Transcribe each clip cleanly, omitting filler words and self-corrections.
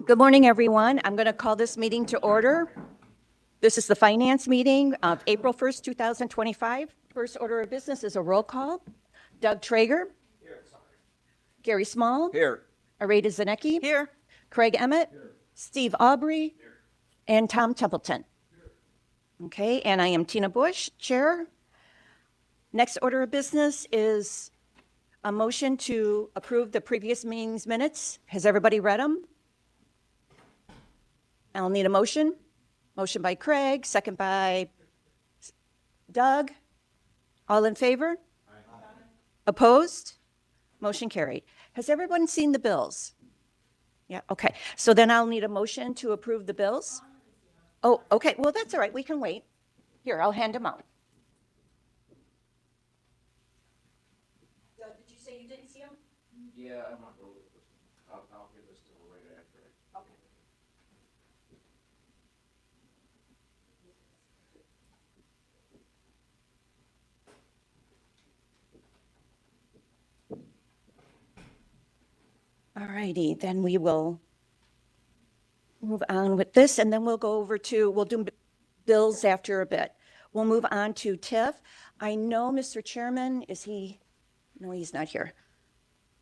Good morning, everyone. I'm going to call this meeting to order. This is the finance meeting of April 1st, 2025. First order of business is a roll call. Doug Traeger. Here. Gary Small. Here. Areta Zanecki. Here. Craig Emmett. Here. Steve Aubrey. Here. And Tom Templeton. Here. Okay, and I am Tina Bush, Chair. Next order of business is a motion to approve the previous meeting's minutes. Has everybody read them? I'll need a motion. Motion by Craig, second by Doug. All in favor? Aye. Opposed? Motion carried. Has everyone seen the bills? Yeah, okay. So then I'll need a motion to approve the bills. Oh, okay. Well, that's all right. We can wait. Here, I'll hand them out. Doug, did you say you didn't see them? Yeah, I'm not going with this one. I'll give this to her right after. Okay. All righty, then we will move on with this, and then we'll go over to, we'll do bills after a bit. We'll move on to TIF. I know, Mr. Chairman, is he? No, he's not here.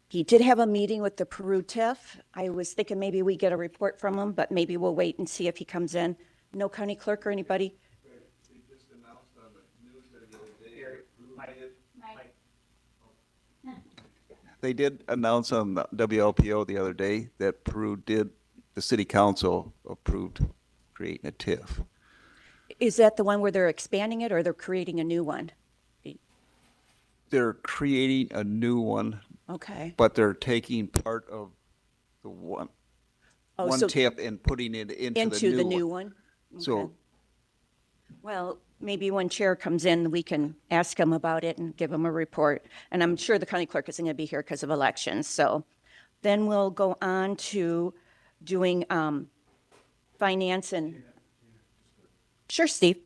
He did have a meeting with the Peru TIF. I was thinking maybe we get a report from him, but maybe we'll wait and see if he comes in. No county clerk or anybody? They just announced on the news the other day. They did announce on the WLPO the other day that the city council approved creating a TIF. Is that the one where they're expanding it or they're creating a new one? They're creating a new one, Okay. but they're taking part of the one so TIF and putting it into the new one? Okay. So, Well, maybe when chair comes in, we can ask him about it and give him a report. And I'm sure the county clerk isn't going to be here because of elections. So then we'll go on to doing finance and, sure, Steve.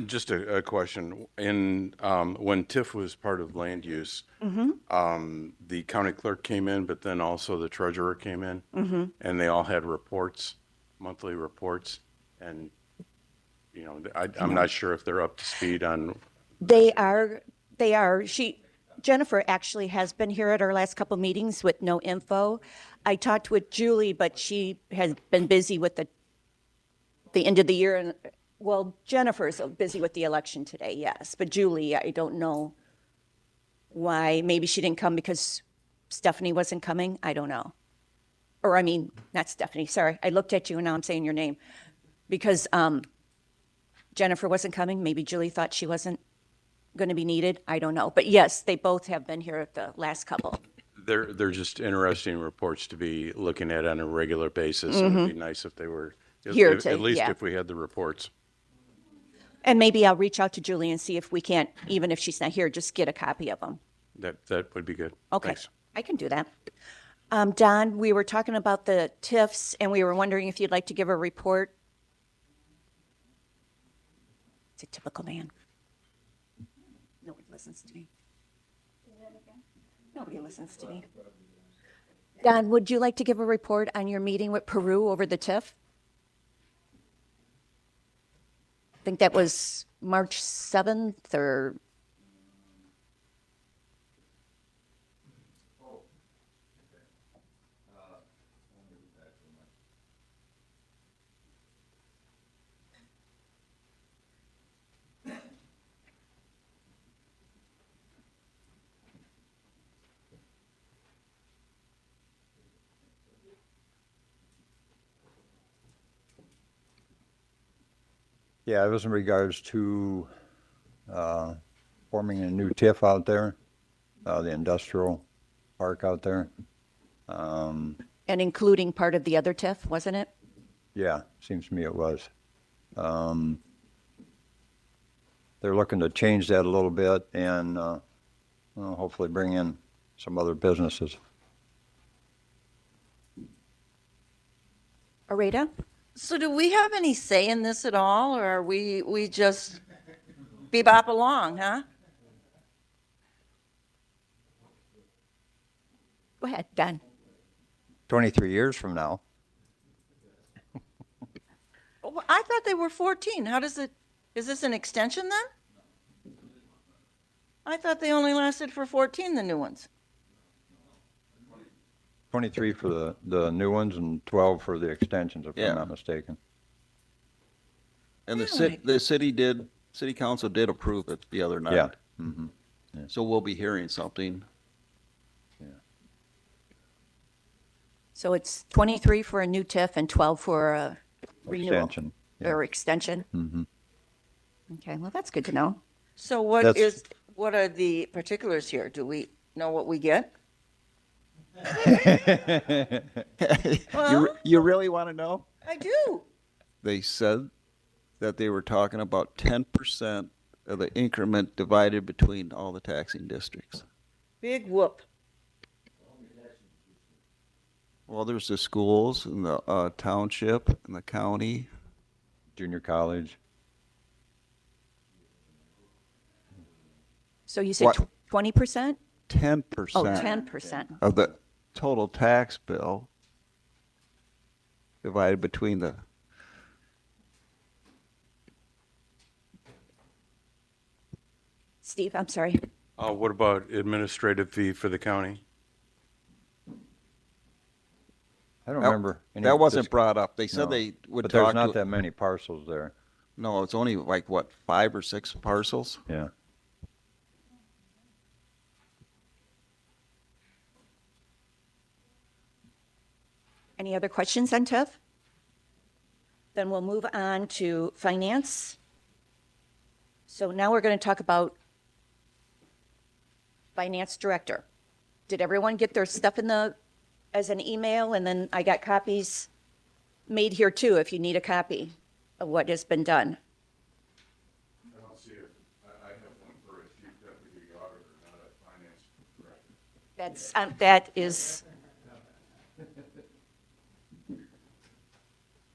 Just a question. When TIF was part of land use, the county clerk came in, but then also the treasurer came in, and they all had reports, monthly reports, and I'm not sure if they're up to speed on. They are. Jennifer actually has been here at our last couple meetings with no info. I talked with Julie, but she has been busy with the end of the year. And well, Jennifer's busy with the election today, yes. But Julie, I don't know why. Maybe she didn't come because Stephanie wasn't coming. I don't know. Or I mean, not Stephanie. Sorry, I looked at you and now I'm saying your name. Because Jennifer wasn't coming. Maybe Julie thought she wasn't going to be needed. I don't know. But yes, they both have been here at the last couple. They're just interesting reports to be looking at on a regular basis. And it'd be nice if they were Here at least if we had the reports. And maybe I'll reach out to Julie and see if we can't, even if she's not here, just get a copy of them. That would be good. Okay, Thanks. I can do that. Don, we were talking about the TIFs, and we were wondering if you'd like to give a report. It's a typical man. Nobody listens to me. Nobody listens to me. Don, would you like to give a report on your meeting with Peru over the TIF? I think that was March 7th or... Yeah, it was in regards to forming a new TIF out there, the industrial park out there. And including part of the other TIF, wasn't it? Yeah, seems to me it was. They're looking to change that a little bit and hopefully bring in some other businesses. Areta? So do we have any say in this at all, or are we just bebop along, huh? Go ahead, Don. 23 years from now. I thought they were 14. How does it, is this an extension then? I thought they only lasted for 14, the new ones. 23 for the new ones and 12 for the extensions, if Yeah. I'm not mistaken. And Really? the city council did approve it the other night. Yeah. Mhm. So we'll be hearing something. So it's 23 for a new TIF and 12 for a renewal. Extension. Yeah. Or extension? Mhm. Okay, well, that's good to know. So what That's- what are the particulars here? Do we know what we get? You, you really want to know? I do. They said that they were talking about 10% of the increment divided between all the taxing districts. Big whoop. Well, there's the schools and the township and the county. Junior college. So you said What? 20%? 10% Oh, 10%. of the total tax bill divided between the, Steve, I'm sorry. What about administrative fee for the county? I don't remember. any that wasn't dis- brought up. They said no. they would But there's talk not to, that many parcels there. no, it's only like what, 5 or 6 parcels? Yeah. Any other questions on TIF? Then we'll move on to finance. So now we're going to talk about finance director. Did everyone get their stuff as an email? And then I got copies made here too, if you need a copy of what has been done. I don't see it. I have one for a chief deputy auditor, not a finance director.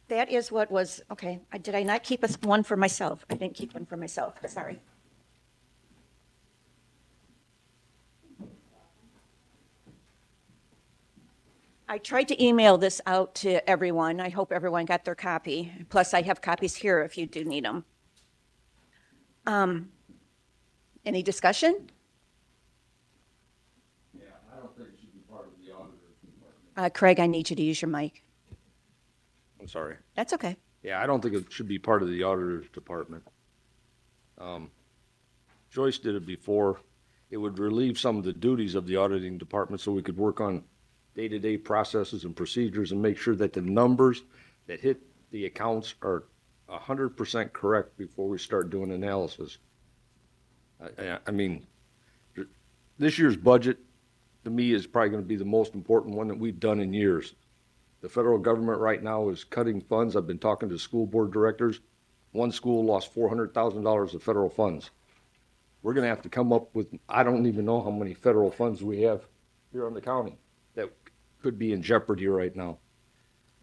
That is what was, okay, did I not keep one for myself? I didn't keep one for myself, sorry. I tried to email this out to everyone. I hope everyone got their copy. Plus, I have copies here if you do need them. Any discussion? I don't think it should be part of the auditor's department. Craig, I need you to use your mic. I'm sorry. That's okay. Yeah, I don't think it should be part of the auditor's department. Joyce did it before. It would relieve some of the duties of the auditing department so we could work on day-to-day processes and procedures and make sure that the numbers that hit the accounts are 100% correct before we start doing analysis. I mean, this year's budget, to me, is probably going to be the most important one that we've done in years. The federal government right now is cutting funds. I've been talking to school board directors. One school lost $400,000 of federal funds. We're going to have to come up with, I don't even know how many federal funds we have here on the county that could be in jeopardy right now.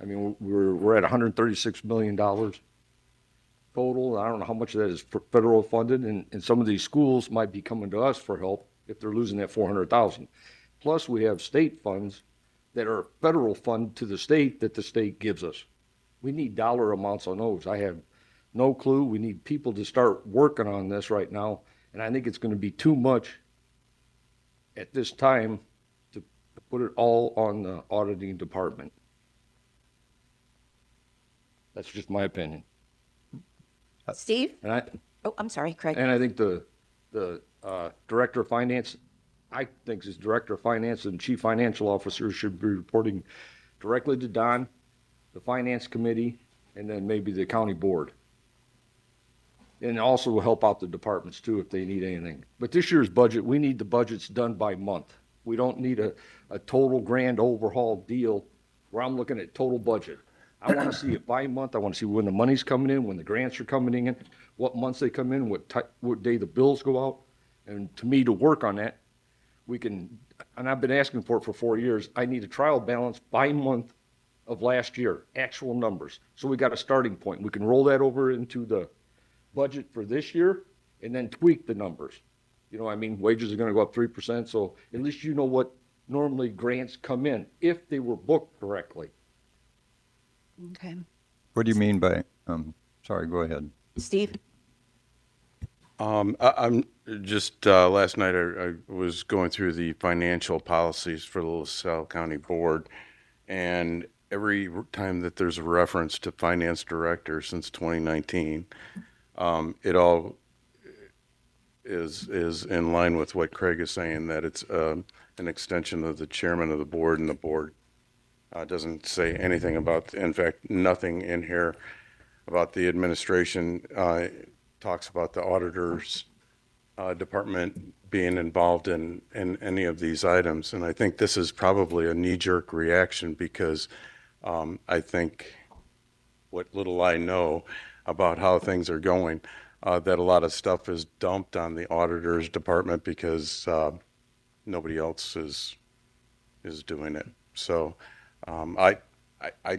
I mean, we're at $136 million total. I don't know how much of that is federal funded, and some of these schools might be coming to us for help if they're losing that 400,000. Plus, we have state funds that are federal fund to the state that the state gives us. We need dollar amounts on those. I have no clue. We need people to start working on this right now, and I think it's going to be too much at this time to put it all on the auditing department. That's just my opinion. Steve? And I, Oh, I'm sorry, Craig. and I think the director of finance, I think his director of finance and chief financial officer should be reporting directly to Don, the finance committee, and then maybe the county board. And also will help out the departments too if they need anything. But this year's budget, we need the budgets done by month. We don't need a total grand overhaul deal where I'm looking at total budget. I want to see it by month. I want to see when the money's coming in, when the grants are coming in, what months they come in, what day the bills go out. And to me, to work on that, we can, and I've been asking for it for 4 years, I need a trial balance by month of last year, actual numbers. So we got a starting point. We can roll that over into the budget for this year and then tweak the numbers. You know, I mean, wages are going to go up 3%, so at least you know what normally grants come in if they were booked correctly. Okay. What do you mean by Sorry, go ahead. Steve? I'm just, last night I was going through the financial policies for the LaSalle County Board, and every time that there's a reference to finance director since 2019, it all is in line with what Craig is saying, that it's an extension of the chairman of the board, and the board doesn't say anything about, in fact, nothing in here about the administration. Talks about the auditors department being involved in any of these items. And I think this is probably a knee-jerk reaction because I think what little I know about how things are going, that a lot of stuff is dumped on the auditors department because nobody else is doing it. So I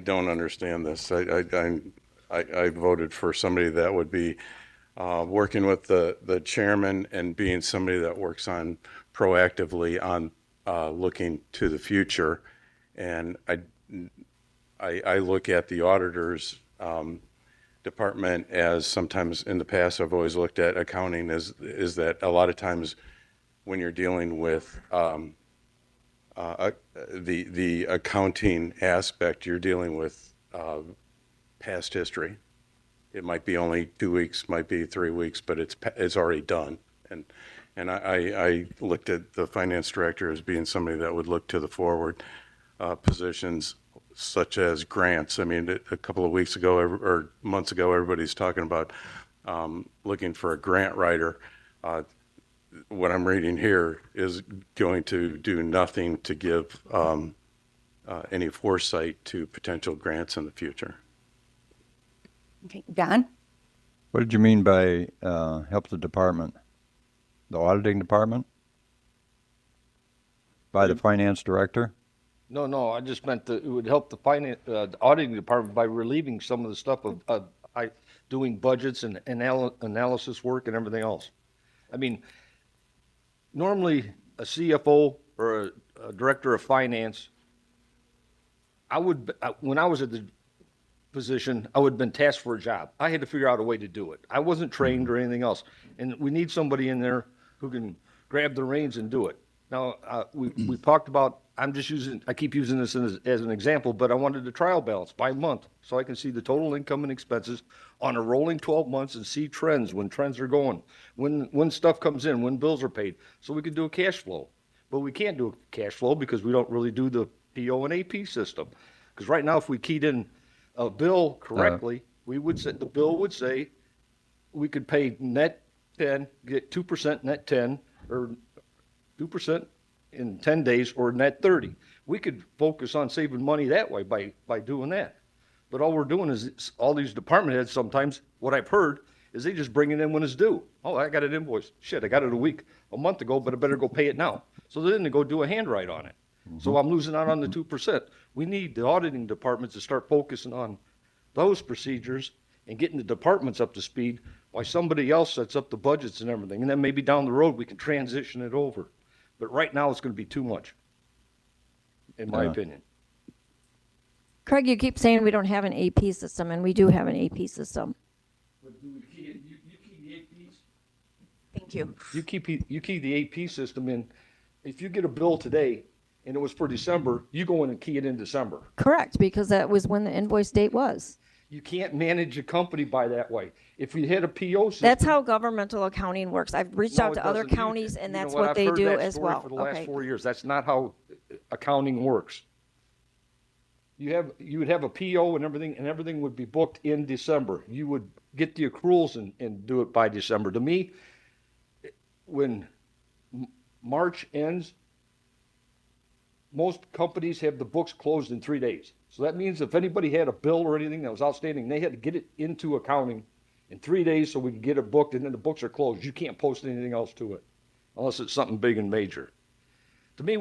don't understand this. I voted for somebody that would be working with the chairman and being somebody that works on proactively on looking to the future. And I look at the auditors department as, sometimes in the past I've always looked at accounting as is that a lot of times when you're dealing with the accounting aspect, you're dealing with past history. It might be only 2 weeks, might be 3 weeks, but it's already done. And I looked at the finance director as being somebody that would look to the forward positions, such as grants. I mean, a couple of weeks ago or months ago, everybody's talking about looking for a grant writer. What I'm reading here is going to do nothing to give any foresight to potential grants in the future. Okay, Don? What did you mean by help the department? The auditing department? By the finance director? No, I just meant that it would help the the auditing department by relieving some of the stuff of doing budgets and analysis work and everything else. I mean, normally a CFO or a director of finance, when I was at the position, I would have been tasked for a job. I had to figure out a way to do it. I wasn't trained or anything else. And we need somebody in there who can grab the reins and do it. Now, we talked about, I keep using this as an example, but I wanted a trial balance by month so I can see the total income and expenses on a rolling 12 months and see trends, when trends are going, when stuff comes in, when bills are paid, so we could do a cash flow. But we can't do a cash flow because we don't really do the PO and AP system. Because right now, if we keyed in a bill correctly, the bill would say we could pay net 10, get 2% net 10, or 2% in 10 days, or net 30. We could focus on saving money that way by doing that. But all we're doing is, all these department heads sometimes, what I've heard, is they just bring it in when it's due. Oh, I got an invoice. Shit, I got it a month ago, but I better go pay it now. So then they go do a handwrite on it. So I'm losing out on the 2%. We need the auditing department to start focusing on those procedures and getting the departments up to speed while somebody else sets up the budgets and everything. And then maybe down the road, we can transition it over. But right now, it's going to be too much, in my opinion. Craig, you keep saying we don't have an AP system, and we do have an AP system. Thank you. You key the AP system in. If you get a bill today and it was for December, you go in and key it in December. Correct, because that was when the invoice date was. You can't manage a company by that way. If we had a PO system. That's how governmental accounting works. I've reached No, out it to other doesn't. counties, and You know that's what? what I've they heard do that as story well. For the last Okay. 4 years. That's not how accounting works. You would have a PO and everything would be booked in December. You would get the accruals and do it by December. To me, when March ends, most companies have the books closed in 3 days. So that means if anybody had a bill or anything that was outstanding, they had to get it into accounting in 3 days so we could get it booked, and then the books are closed. You can't post anything else to it unless it's something big and major. To me,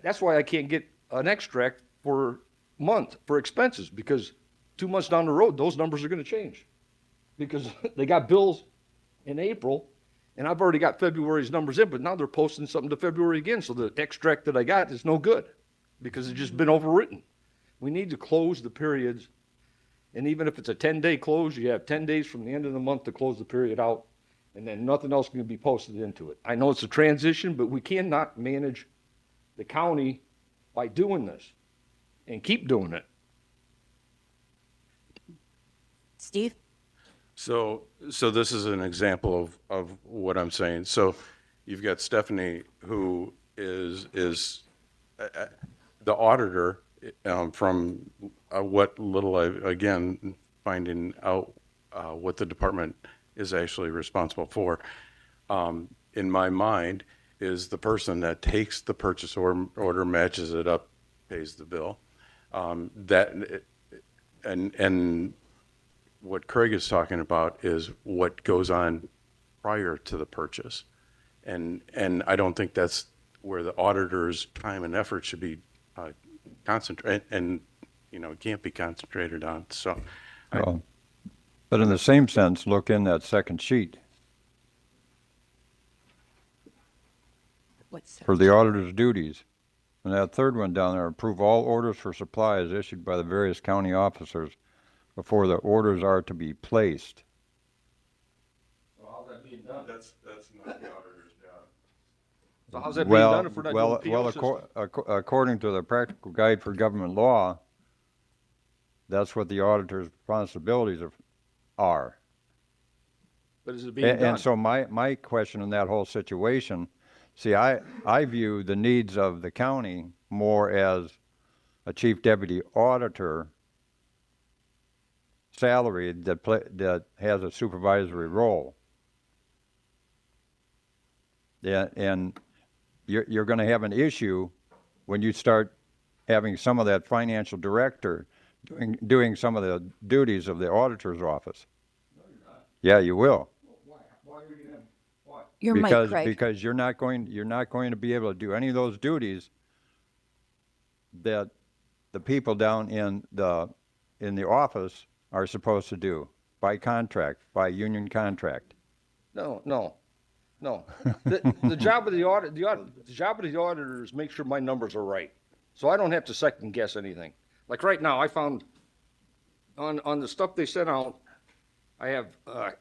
that's why I can't get an extract for month for expenses, because 2 months down the road, those numbers are going to change because they got bills in April. And I've already got February's numbers in, but now they're posting something to February again. So the extract that I got is no good because it's just been overwritten. We need to close the periods And even if it's a 10-day close, you have 10 days from the end of the month to close the period out, and then nothing else can be posted into it. I know it's a transition, but we cannot manage the county by doing this and keep doing it. Steve? So this is an example of what I'm saying. So you've got Stephanie, who is the auditor, from what little I, again, finding out what the department is actually responsible for. In my mind, is the person that takes the purchase order, matches it up, pays the bill. And what Craig is talking about is what goes on prior to the purchase. And I don't think that's where the auditor's time and effort should be concentrated, and, it can't be concentrated on. So, Well, but in the same sense, look in that second sheet What's that? for the auditor's duties. And that third one down there, approve all orders for supplies issued by the various county officers before the orders are to be placed. How's that being done? that's not the auditor's job. So how's that being done if we're not doing PO system? According to the Practical Guide for Government Law, that's what the auditor's responsibilities are. But is it being done? And so my question in that whole situation, see, I view the needs of the county more as a chief deputy auditor salary that has a supervisory role. Yeah, and you're going to have an issue when you start having some of that financial director doing some of the duties of the auditor's office. No, you're not. Yeah, you will. Why are you gonna, why? Your mic, Craig. Because you're not going to be able to do any of those duties that the people down in the office are supposed to do by contract, by union contract. No. The job of the job of the auditor is make sure my numbers are right. So I don't have to second guess anything. Like right now, I found on the stuff they sent out, I have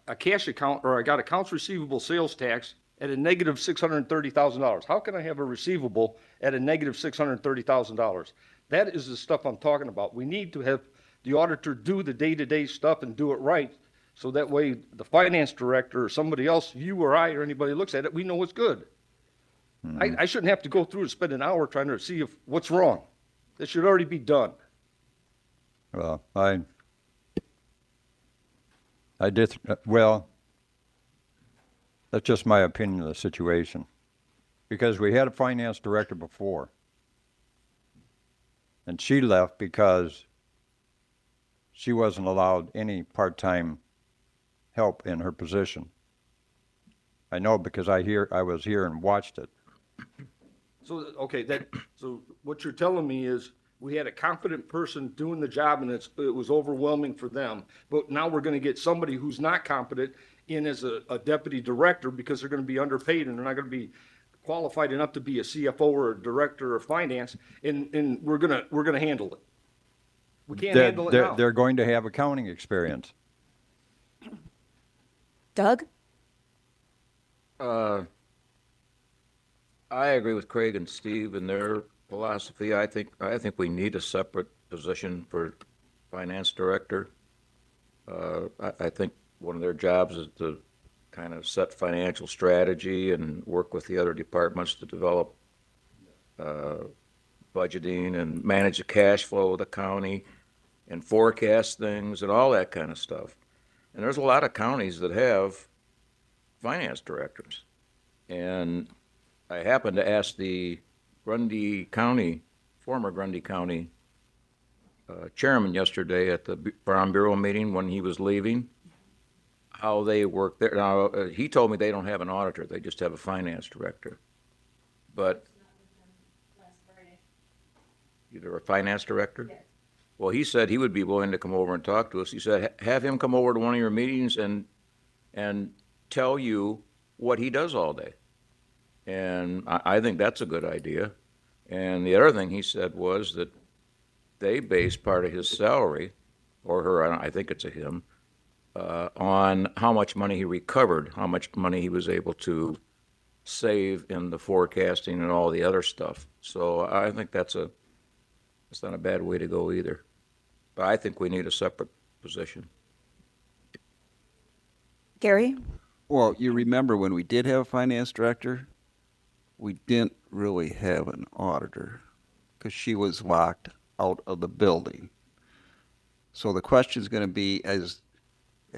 a cash account, or I got accounts receivable sales tax at a negative $630,000. How can I have a receivable at a negative $630,000? That is the stuff I'm talking about. We need to have the auditor do the day-to-day stuff and do it right, so that way the finance director or somebody else, you or I or anybody looks at it, we know it's good. I shouldn't have to go through and spend an hour trying to see what's wrong. That should already be done. Well, I did, well, that's just my opinion of the situation. Because we had a finance director before. And she left because she wasn't allowed any part-time help in her position. I know because I was here and watched it. So, okay, so what you're telling me is we had a competent person doing the job and it was overwhelming for them. But now we're gonna get somebody who's not competent in as a deputy director because they're gonna be underpaid and they're not gonna be qualified enough to be a CFO or a director of finance, and we're gonna handle it. We can't handle it now. They're going to have accounting experience. Doug? I agree with Craig and Steve in their philosophy. I think we need a separate position for finance director. I think one of their jobs is to kind of set financial strategy and work with the other departments to develop budgeting and manage the cash flow of the county and forecast things and all that kind of stuff. And there's a lot of counties that have finance directors. And I happened to ask the former Grundy County chairman yesterday at the Farm Bureau meeting when he was leaving, how they work there. Now, he told me they don't have an auditor, they just have a finance director. But either a finance director? Yes. Well, he said he would be willing to come over and talk to us. He said, have him come over to one of your meetings and tell you what he does all day. And I think that's a good idea. And the other thing he said was that they base part of his salary, or her, I think it's a him, on how much money he recovered, how much money he was able to save in the forecasting and all the other stuff. So I think that's not a bad way to go either. But I think we need a separate position. Gary? Well, you remember when we did have a finance director, we didn't really have an auditor because she was locked out of the building. So the question is going to be and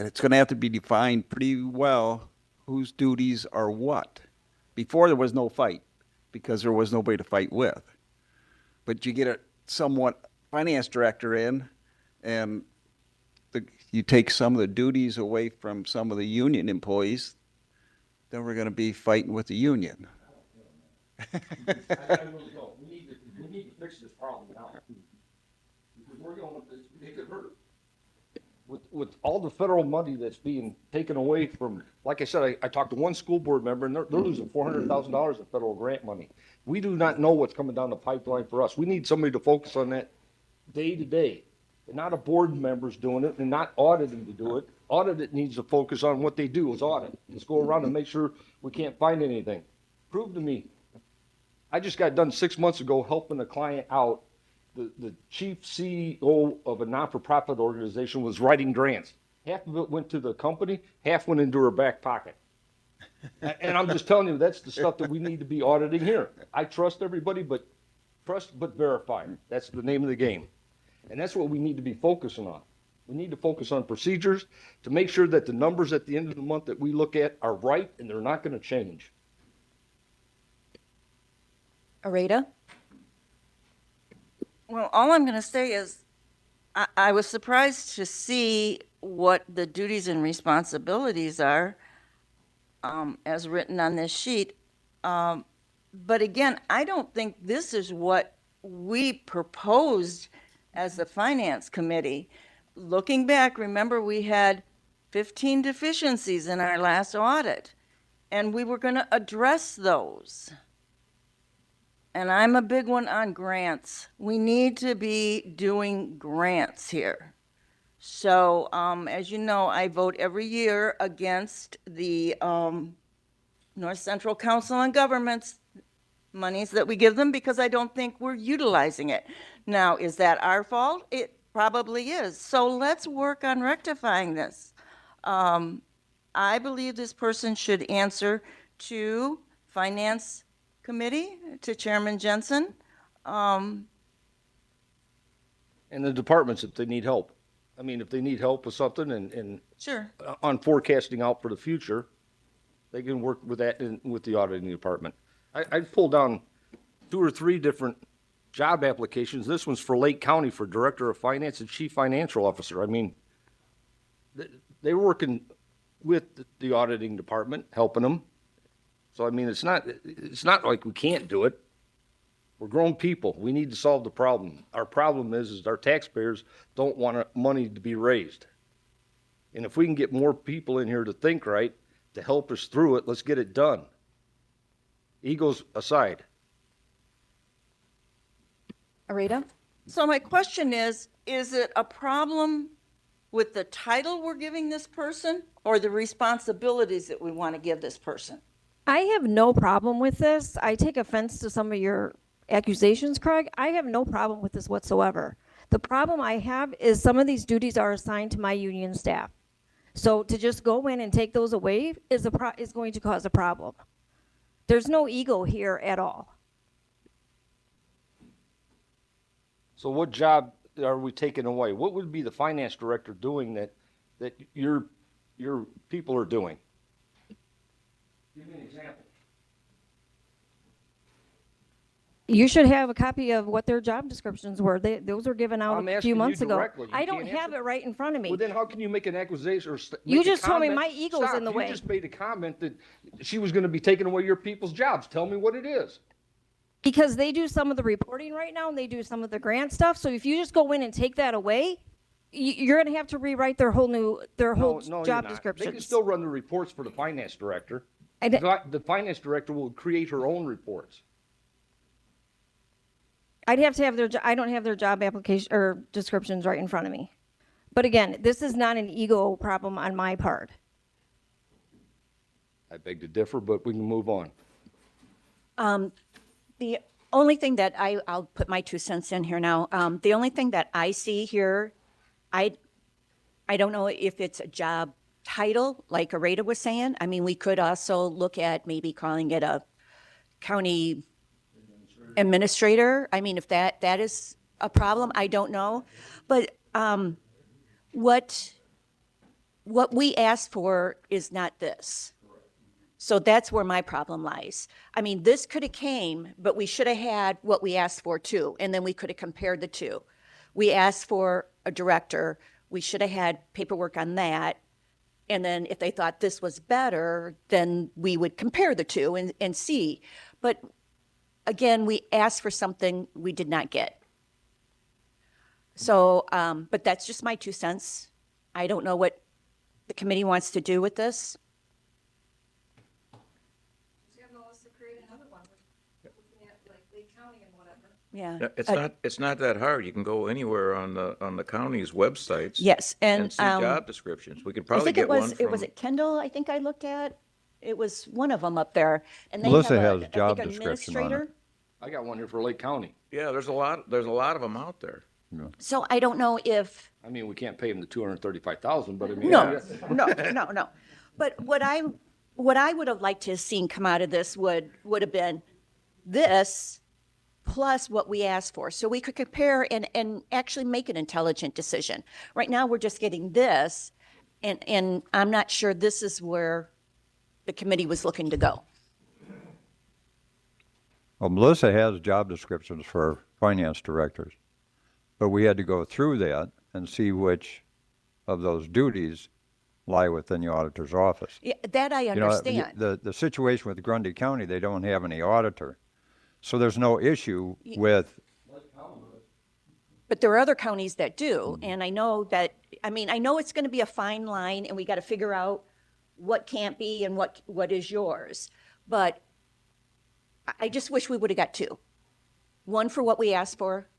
it's going to have to be defined pretty well, whose duties are what. Before there was no fight because there was nobody to fight with. But you get a somewhat finance director in and you take some of the duties away from some of the union employees, then we're going to be fighting with the union. I really don't. We need to fix this problem now. Because we're going to, it could hurt. With all the federal money that's being taken away from, like I said, I talked to one school board member and they're losing $400,000 in federal grant money. We do not know what's coming down the pipeline for us. We need somebody to focus on that day to day. And not a board member's doing it and not auditing to do it. Audit needs to focus on what they do is audit. Let's go around and make sure we can't find anything. Prove to me. I just got done 6 months ago helping a client out. The chief CEO of a non-for-profit organization was writing grants. Half of it went to the company, half went into her back pocket. And I'm just telling you, that's the stuff that we need to be auditing here. I trust everybody, but trust but verify. That's the name of the game. And that's what we need to be focusing on. We need to focus on procedures to make sure that the numbers at the end of the month that we look at are right and they're not going to change. Areta? Well, all I'm going to say is I was surprised to see what the duties and responsibilities are as written on this sheet. But again, I don't think this is what we proposed as the Finance Committee. Looking back, remember we had 15 deficiencies in our last audit, and we were going to address those. And I'm a big one on grants. We need to be doing grants here. So, as you know, I vote every year against the North Central Council on Governments monies that we give them because I don't think we're utilizing it. Now, is that our fault? It probably is. So let's work on rectifying this. I believe this person should answer to Finance Committee, to Chairman Jensen. And the departments if they need help. I mean, if they need help with something and Sure. on forecasting out for the future, they can work with that with the auditing department. I pulled down 2 or 3 different job applications. This one's for Lake County for Director of Finance and Chief Financial Officer. I mean, they were working with the auditing department, helping them. So, I mean, it's not like we can't do it. We're grown people. We need to solve the problem. Our problem is our taxpayers don't want money to be raised. And if we can get more people in here to think right, to help us through it, let's get it done. Egos aside. Areta? So my question is it a problem with the title we're giving this person or the responsibilities that we want to give this person? I have no problem with this. I take offense to some of your accusations, Craig. I have no problem with this whatsoever. The problem I have is some of these duties are assigned to my union staff. So to just go in and take those away is going to cause a problem. There's no ego here at all. So what job are we taking away? What would be the finance director doing that your people are doing? Give me an example. You should have a copy of what their job descriptions were. Those were given out I'm a asking few you months ago. directly. You I don't can't have answer? it right in front of me. Well, then how can you make an accusation or You make a just told me comment? my ego's Stop. in the You way. just made a comment that she was going to be taking away your people's jobs. Tell me what it is. Because they do some of the reporting right now and they do some of the grant stuff. So if you just go in and take that away, you're going to have to rewrite their whole No, job you're not. descriptions. They can still run the reports for the finance director. I d- The finance director will create her own reports. I'd have to have I don't have their job application or descriptions right in front of me. But again, this is not an ego problem on my part. I beg to differ, but we can move on. The only thing that I'll put my 2 cents in here now. The only thing that I see here, I don't know if it's a job title, like Areta was saying. I mean, we could also look at maybe calling it a county administrator. I mean, if that is a problem, I don't know. But what we asked for is not this. So that's where my problem lies. I mean, this could have came, but we should have had what we asked for too, and then we could have compared the two. We asked for a director. We should have had paperwork on that. And then if they thought this was better, then we would compare the two and see. But again, we asked for something we did not get. So, but that's just my 2 cents. I don't know what the committee wants to do with this. Yeah. Yeah, it's not that hard. You can go anywhere on the county's websites. Yes, and see job descriptions. We could I probably think get it was one from. it was it Kendall. I think I looked at. It was one of them up there, and they Melissa have has I job think, description on it. administrator. I got one here for Lake County. Yeah, there's a lot of them out there. So I don't know if I mean, we can't pay them the 235,000, but I mean. no. But what I would have liked to have seen come out of this would have been this plus what we asked for, so we could compare and actually make an intelligent decision. Right now, we're just getting this, and I'm not sure this is where the committee was looking to go. Well, Melissa has job descriptions for finance directors, but we had to go through that and see which of those duties lie within the auditor's office. Yeah, that I You know, understand. the situation with Grundy County, they don't have any auditor. So there's no issue with, But there are other counties that do, and I know that, I mean, I know it's going to be a fine line, and we got to figure out what can't be and what is yours. But I just wish we would have got two. One for what we asked for,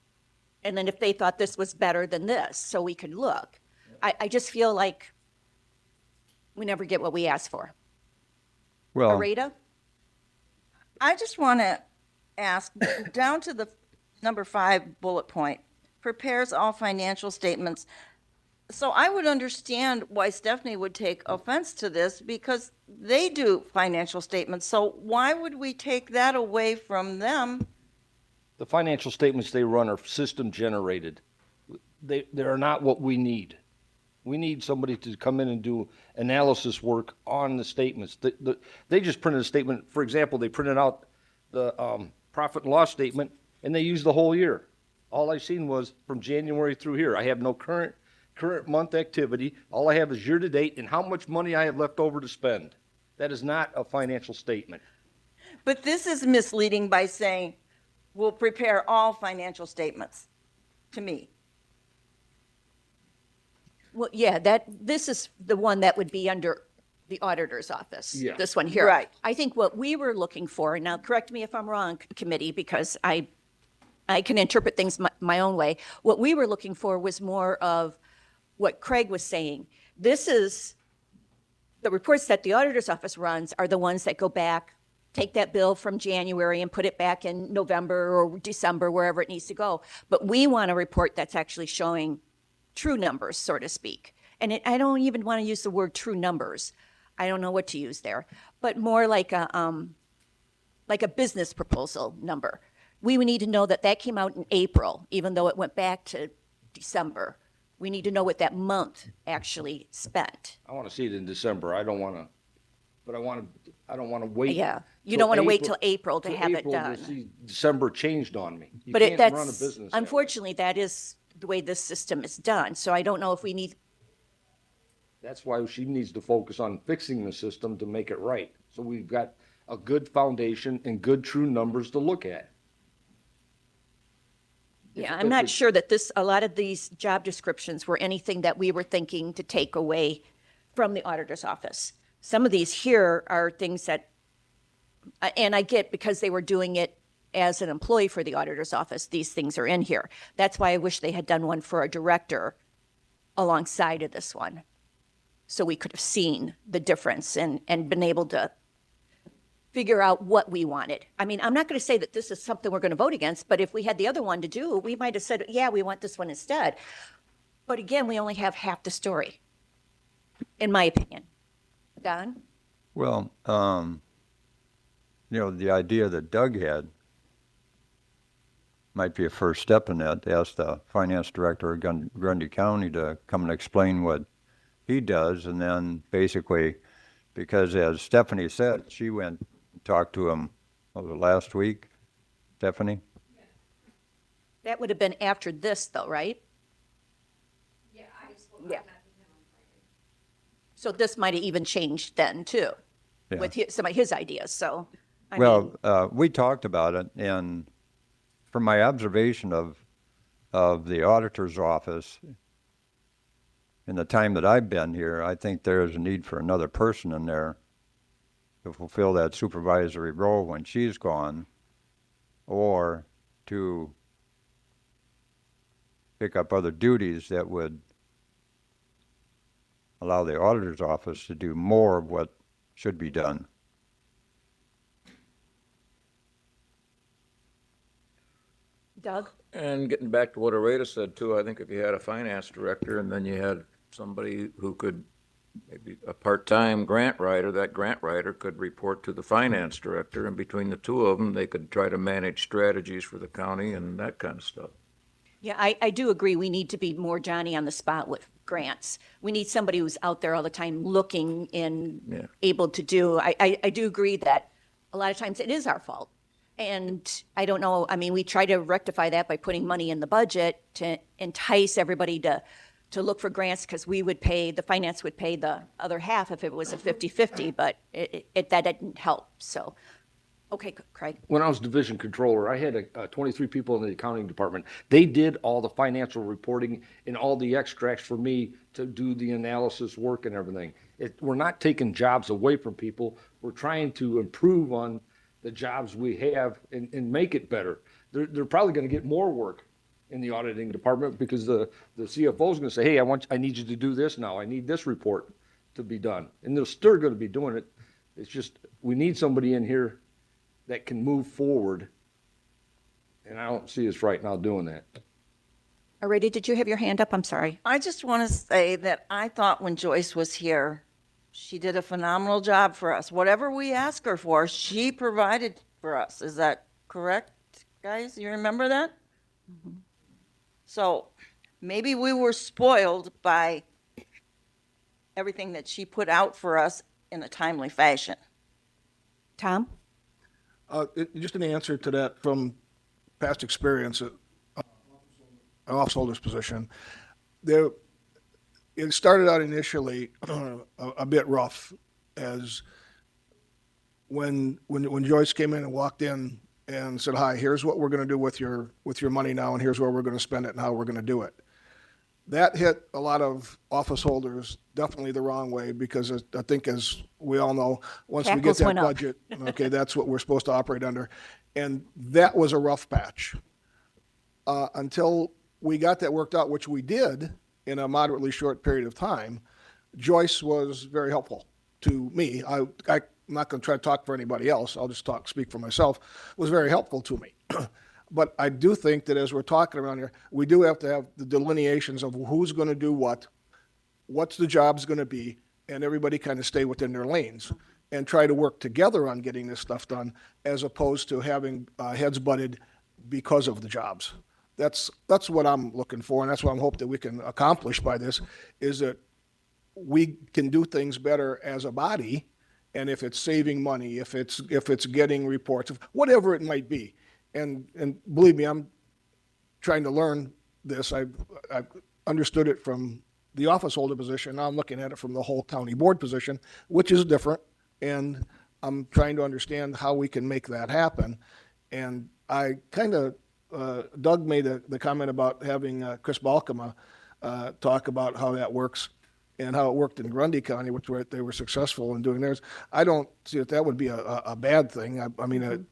and then if they thought this was better than this, so we could look. I just feel like we never get what we asked for. well, Areta? I just want to ask, down to the number 5 bullet point, prepares all financial statements. So I would understand why Stephanie would take offense to this, because they do financial statements. So why would we take that away from them? The financial statements they run are system generated. They are not what we need. We need somebody to come in and do analysis work on the statements. They just printed a statement. For example, they printed out the profit and loss statement, and they used the whole year. All I've seen was from January through here. I have no current month activity. All I have is year to date and how much money I have left over to spend. That is not a financial statement. But this is misleading by saying, we'll prepare all financial statements, to me. Well, yeah, this is the one that would be under the auditor's office. Yeah. This one here. Right. I think what we were looking for, and now correct me if I'm wrong, committee, because I can interpret things my own way. What we were looking for was more of what Craig was saying. This is, the reports that the auditor's office runs are the ones that go back, take that bill from January and put it back in November or December, wherever it needs to go. But we want a report that's actually showing true numbers, so to speak. And I don't even want to use the word true numbers. I don't know what to use there, but more like a business proposal number. We would need to know that came out in April, even though it went back to December. We need to know what that month actually spent. I want to see it in December. I don't want to, but I don't want to wait. Yeah, you till don't want to wait till April to till have it April to done. see December changed on me. You But can't run a that's, business that way. unfortunately, that is the way this system is done. So I don't know if we need, That's why she needs to focus on fixing the system to make it right. So we've got a good foundation and good true numbers to look at. yeah, I'm not sure that a lot of these job descriptions were anything that we were thinking to take away from the auditor's office. Some of these here are things that, and I get because they were doing it as an employee for the auditor's office, these things are in here. That's why I wish they had done one for a director alongside of this one. So we could have seen the difference and been able to figure out what we wanted. I mean, I'm not going to say that this is something we're going to vote against, but if we had the other one to do, we might have said, yeah, we want this one instead. But again, we only have half the story, in my opinion. Don? Well, the idea that Doug had might be a first step in that, to ask the finance director of Grundy County to come and explain what he does, and then basically, because as Stephanie said, she went and talked to him, what was it, last week, Stephanie? That would have been after this, though, right? Yeah. So this might have even changed then, too, Yeah. with some of his ideas, so. I mean, Well, we talked about it, and from my observation of the auditor's office in the time that I've been here, I think there is a need for another person in there to fulfill that supervisory role when she's gone, or to pick up other duties that would allow the auditor's office to do more of what should be done. Doug? And getting back to what Areta said too, I think if you had a finance director and then you had somebody who could, maybe a part-time grant writer, that grant writer could report to the finance director, and between the two of them, they could try to manage strategies for the county and that kind of stuff. Yeah, I do agree. We need to be more Johnny on the spot with grants. We need somebody who's out there all the time looking and Yeah. able to do. I do agree that a lot of times it is our fault. And I don't know, I mean, we try to rectify that by putting money in the budget to entice everybody to look for grants, because the finance would pay the other half if it was a 50-50, but that didn't help, so. Okay, Craig. When I was division controller, I had 23 people in the accounting department. They did all the financial reporting and all the extracts for me to do the analysis work and everything. We're not taking jobs away from people. We're trying to improve on the jobs we have and make it better. They're probably going to get more work in the auditing department, because the CFO is going to say, hey, I need you to do this now. I need this report to be done. And they're still going to be doing it. It's just, we need somebody in here that can move forward. And I don't see us right now doing that. Already, did you have your hand up? I'm sorry. I just want to say that I thought when Joyce was here, she did a phenomenal job for us. Whatever we asked her for, she provided for us. Is that correct, guys? You remember that? Mm-hmm. So maybe we were spoiled by everything that she put out for us in a timely fashion. Tom? Just an answer to that from past experience at an officeholder's position. It started out initially a bit rough, as when Joyce came in and walked in and said, "Hi, here's what we're going to do with your money now, and here's where we're going to spend it and how we're going to do it." That hit a lot of office holders definitely the wrong way, because I think, as we all know, once we get Tackles that went up. budget, okay, that's what we're supposed to operate under. And that was a rough patch until we got that worked out, which we did in a moderately short period of time. Joyce was very helpful to me. I'm not going to try to talk for anybody else. I'll just speak for myself. Was very helpful to me. But I do think that as we're talking around here, we do have to have the delineations of who's going to do what's the job's going to be, and everybody kind of stay within their lanes and try to work together on getting this stuff done, as opposed to having heads butted because of the jobs. That's what I'm looking for, and that's what I'm hoping that we can accomplish by this, is that we can do things better as a body, and if it's saving money, if it's getting reports, whatever it might be. And believe me, I'm trying to learn this. I've understood it from the office holder position. Now I'm looking at it from the whole county board position, which is different. And I'm trying to understand how we can make that happen. And I kind of, Doug made the comment about having Chris Balkema talk about how that works and how it worked in Grundy County, which they were successful in doing theirs. I don't see that would be a bad thing. I mean,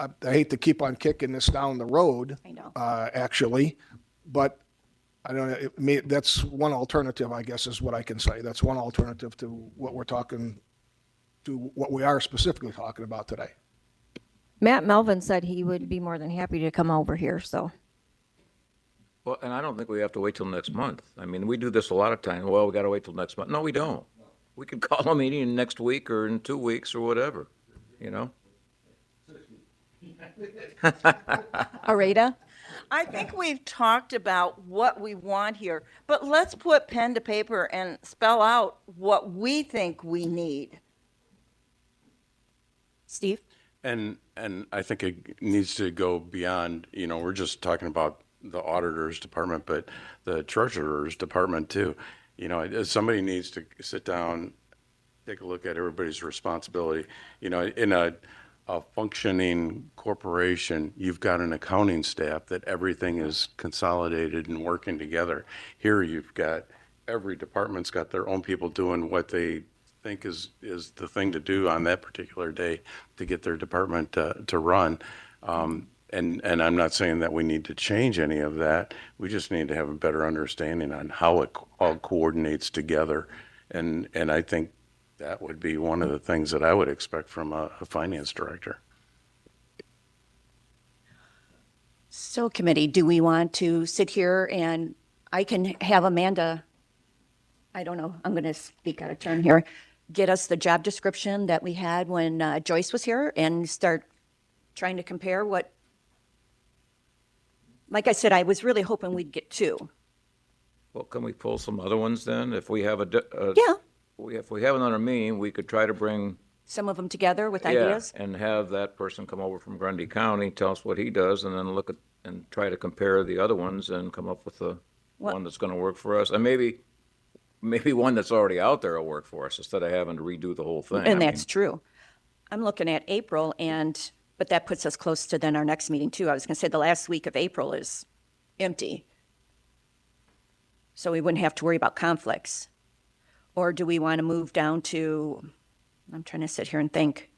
I hate to keep on kicking this down the road, I know. actually, but I don't know, that's one alternative, I guess, is what I can say. That's one alternative to what we are specifically talking about today. Matt Melvin said he would be more than happy to come over here, so. Well, and I don't think we have to wait till next month. I mean, we do this a lot of times. Well, we got to wait till next month. No, we don't. We could call a meeting next week or in 2 weeks or whatever, you know? Areta? I think we've talked about what we want here, but let's put pen to paper and spell out what we think we need. Steve? And I think it needs to go beyond, we're just talking about the auditor's department, but the treasurer's department too. Somebody needs to sit down, take a look at everybody's responsibility. In a functioning corporation, you've got an accounting staff that everything is consolidated and working together. Here you've got every department's got their own people doing what they think is the thing to do on that particular day to get their department to run. And I'm not saying that we need to change any of that. We just need to have a better understanding on how it all coordinates together. And I think that would be one of the things that I would expect from a finance director. So committee, do we want to sit here and I can have Amanda, I don't know, I'm going to speak out of turn here, get us the job description that we had when Joyce was here and start trying to compare what, like I said, I was really hoping we'd get two. Well, can we pull some other ones then? If we have Yeah, if we have another meeting, we could try to bring, some of them together with yeah, ideas. and have that person come over from Grundy County, tell us what he does, and then look at, and try to compare the other ones and come up with the What- one that's gonna work for us. And maybe one that's already out there will work for us instead of having to redo the whole thing. I And mean, that's true. I'm looking at April but that puts us close to then our next meeting too. I was going to say the last week of April is empty. So we wouldn't have to worry about conflicts. Or do we want to move down to, I'm trying to sit here and think,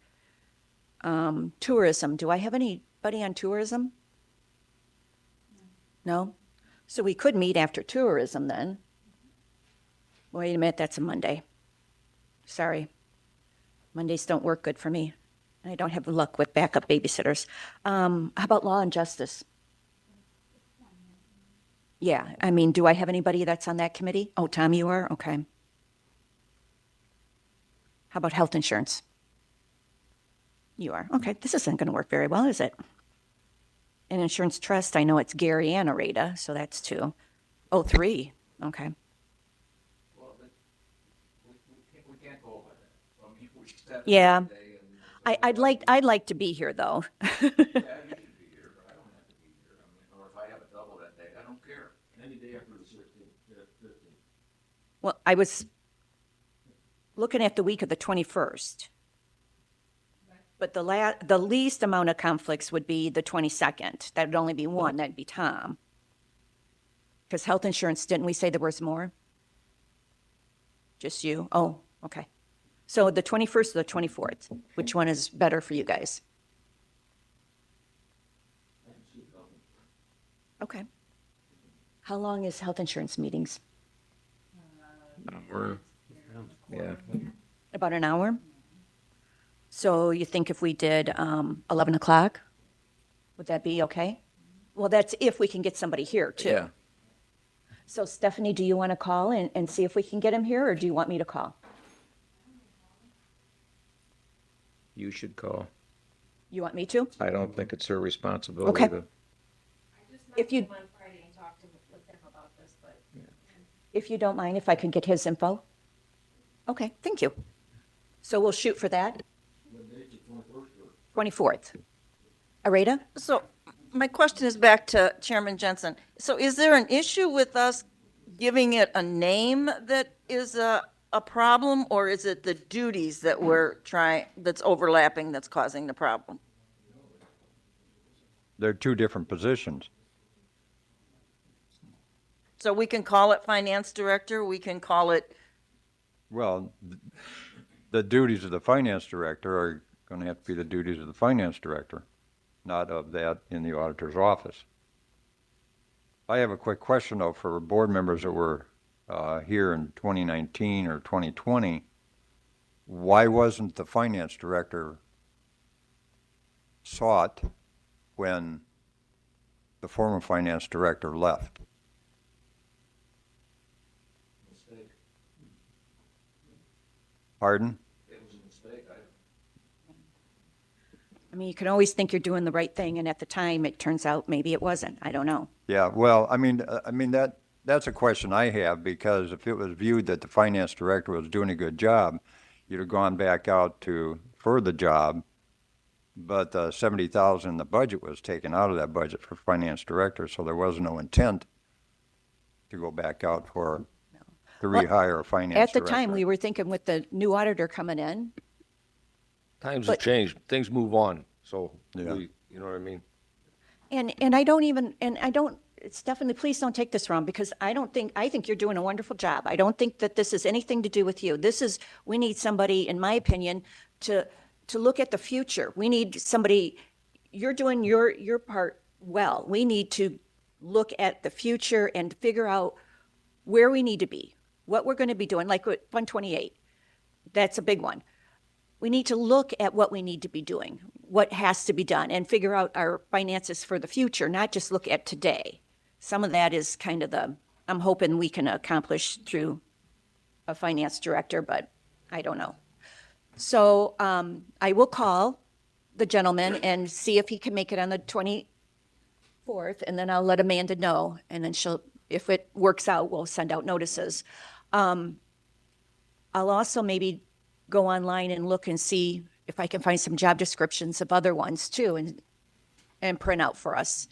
tourism. Do I have anybody on tourism? No? So we could meet after tourism then. Wait a minute, that's a Monday. Sorry. Mondays don't work good for me. I don't have luck with backup babysitters. How about law and justice? Yeah, I mean, do I have anybody that's on that committee? Oh, Tom, you are? Okay. How about health insurance? You are. Okay, this isn't going to work very well, is it? And insurance trust, I know it's Gary and Areta, so that's two. Oh, three. Okay. Yeah. I'd like to be here though. Well, I was looking at the week of the 21st. But the least amount of conflicts would be the 22nd. That would only be one, that'd be Tom. Because health insurance, didn't we say there was more? Just you? Oh, okay. So the 21st or the 24th, which one is better for you guys? Okay. How long is health insurance meetings? yeah, About an hour? So you think if we did 11 o'clock, would that be okay? Well, that's if we can get somebody here too. yeah. So Stephanie, do you want to call and see if we can get him here, or do you want me to call? You should call. You want me to? I don't think it's her responsibility Okay. to. If you, if you don't mind, if I could get his info? Okay, thank you. So we'll shoot for that? 24th. Areta? So my question is back to Chairman Jensen. So is there an issue with us giving it a name that is a problem, or is it the duties that that's overlapping that's causing the problem? They're two different positions. So we can call it finance director, we can call it, Well, the duties of the finance director are going to have to be the duties of the finance director, not of that in the auditor's office. I have a quick question though for board members that were here in 2019 or 2020. Why wasn't the finance director sought when the former finance director left? Pardon? I mean, you can always think you're doing the right thing, and at the time, it turns out maybe it wasn't. I don't know. Yeah, well, I mean that's a question I have, because if it was viewed that the finance director was doing a good job, you'd have gone back out for the job, but 70,000 in the budget was taken out of that budget for finance director, so there was no intent to go back out to Well, rehire a finance At the director. time, we were thinking with the new auditor coming in, Times But- have changed, things move on, so Yeah. you know what I mean? and I don't, Stephanie, please don't take this wrong, because I think you're doing a wonderful job. I don't think that this is anything to do with you. We need somebody, in my opinion, to look at the future. We need somebody, you're doing your part well. We need to look at the future and figure out where we need to be, what we're going to be doing, like with 128. That's a big one. We need to look at what we need to be doing, what has to be done, and figure out our finances for the future, not just look at today. Some of that is kind of I'm hoping we can accomplish through a finance director, but I don't know. So I will call the gentleman and see if he can make it on the 24th, and then I'll let Amanda know, and then if it works out, we'll send out notices. I'll also maybe go online and look and see if I can find some job descriptions of other ones too, and print out for us.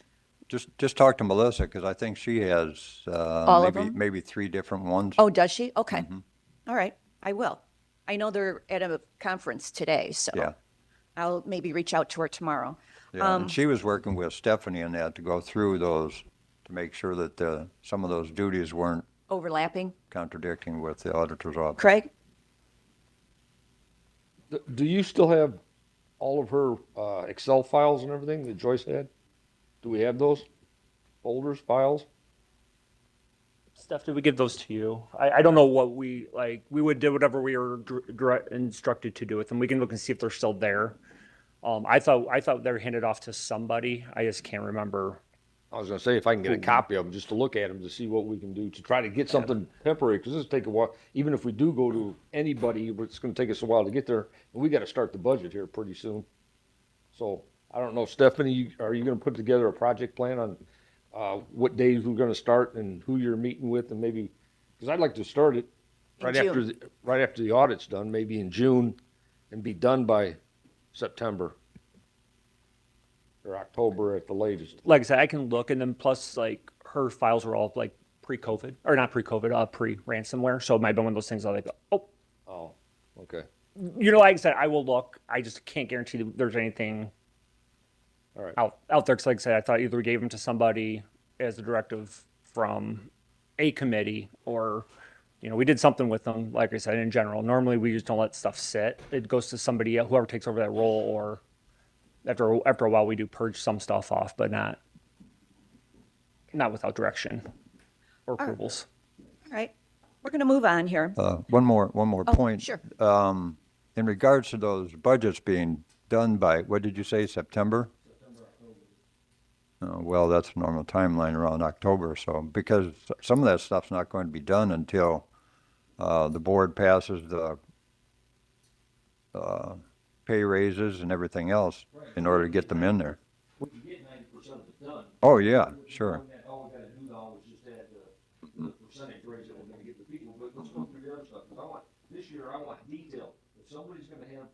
Just talk to Melissa, because I think she has All of them? maybe 3 different ones. Oh, does she? Okay. All right, I will. I know they're at a conference today, so Yeah. I'll maybe reach out to her tomorrow. Yeah, and she was working with Stephanie on that to go through those, to make sure that some of those duties weren't Overlapping. contradicting with the auditor's office. Craig? Do you still have all of her Excel files and everything that Joyce had? Do we have those folders, files? Steph, did we give those to you? I don't know what we would do whatever we were instructed to do with them. We can look and see if they're still there. I thought they were handed off to somebody. I just can't remember. I was gonna say, if I can get a copy of them, just to look at them, to see what we can do to try to get something temporary, because this will take a while. Even if we do go to anybody, it's gonna take us a while to get there, and we gotta start the budget here pretty soon. So, I don't know, Stephanie, are you gonna put together a project plan on, what days we're gonna start and who you're meeting with, and maybe, because I'd like to start it In June. right after the audit's done, maybe in June, and be done by September or October at the latest. Like I said, I can look, and then plus like her files were all like pre-COVID, or not pre-COVID, pre-ransomware. So it might be one of those things that oh, Oh, okay. like I said, I will look. I just can't guarantee that there's anything All right. out there. Because like I said, I thought either we gave them to somebody as a directive from a committee, or we did something with them. Like I said, in general, normally we just don't let stuff sit. It goes to somebody, whoever takes over that role, or after a while we do purge some stuff off, but not without direction or approvals. All right, we're going to move on here. One more point. Sure. In regards to those budgets being done by, what did you say, September? Well, that's a normal timeline around October, so, because some of that stuff's not going to be done until the board passes the pay raises and everything else in order to get them in there. We can get 90% of it done. Oh, yeah, sure. All we gotta do now is just add the percentage raise that we're gonna give the people, but let's go through the other stuff, because this year, I want detail. If somebody's gonna have,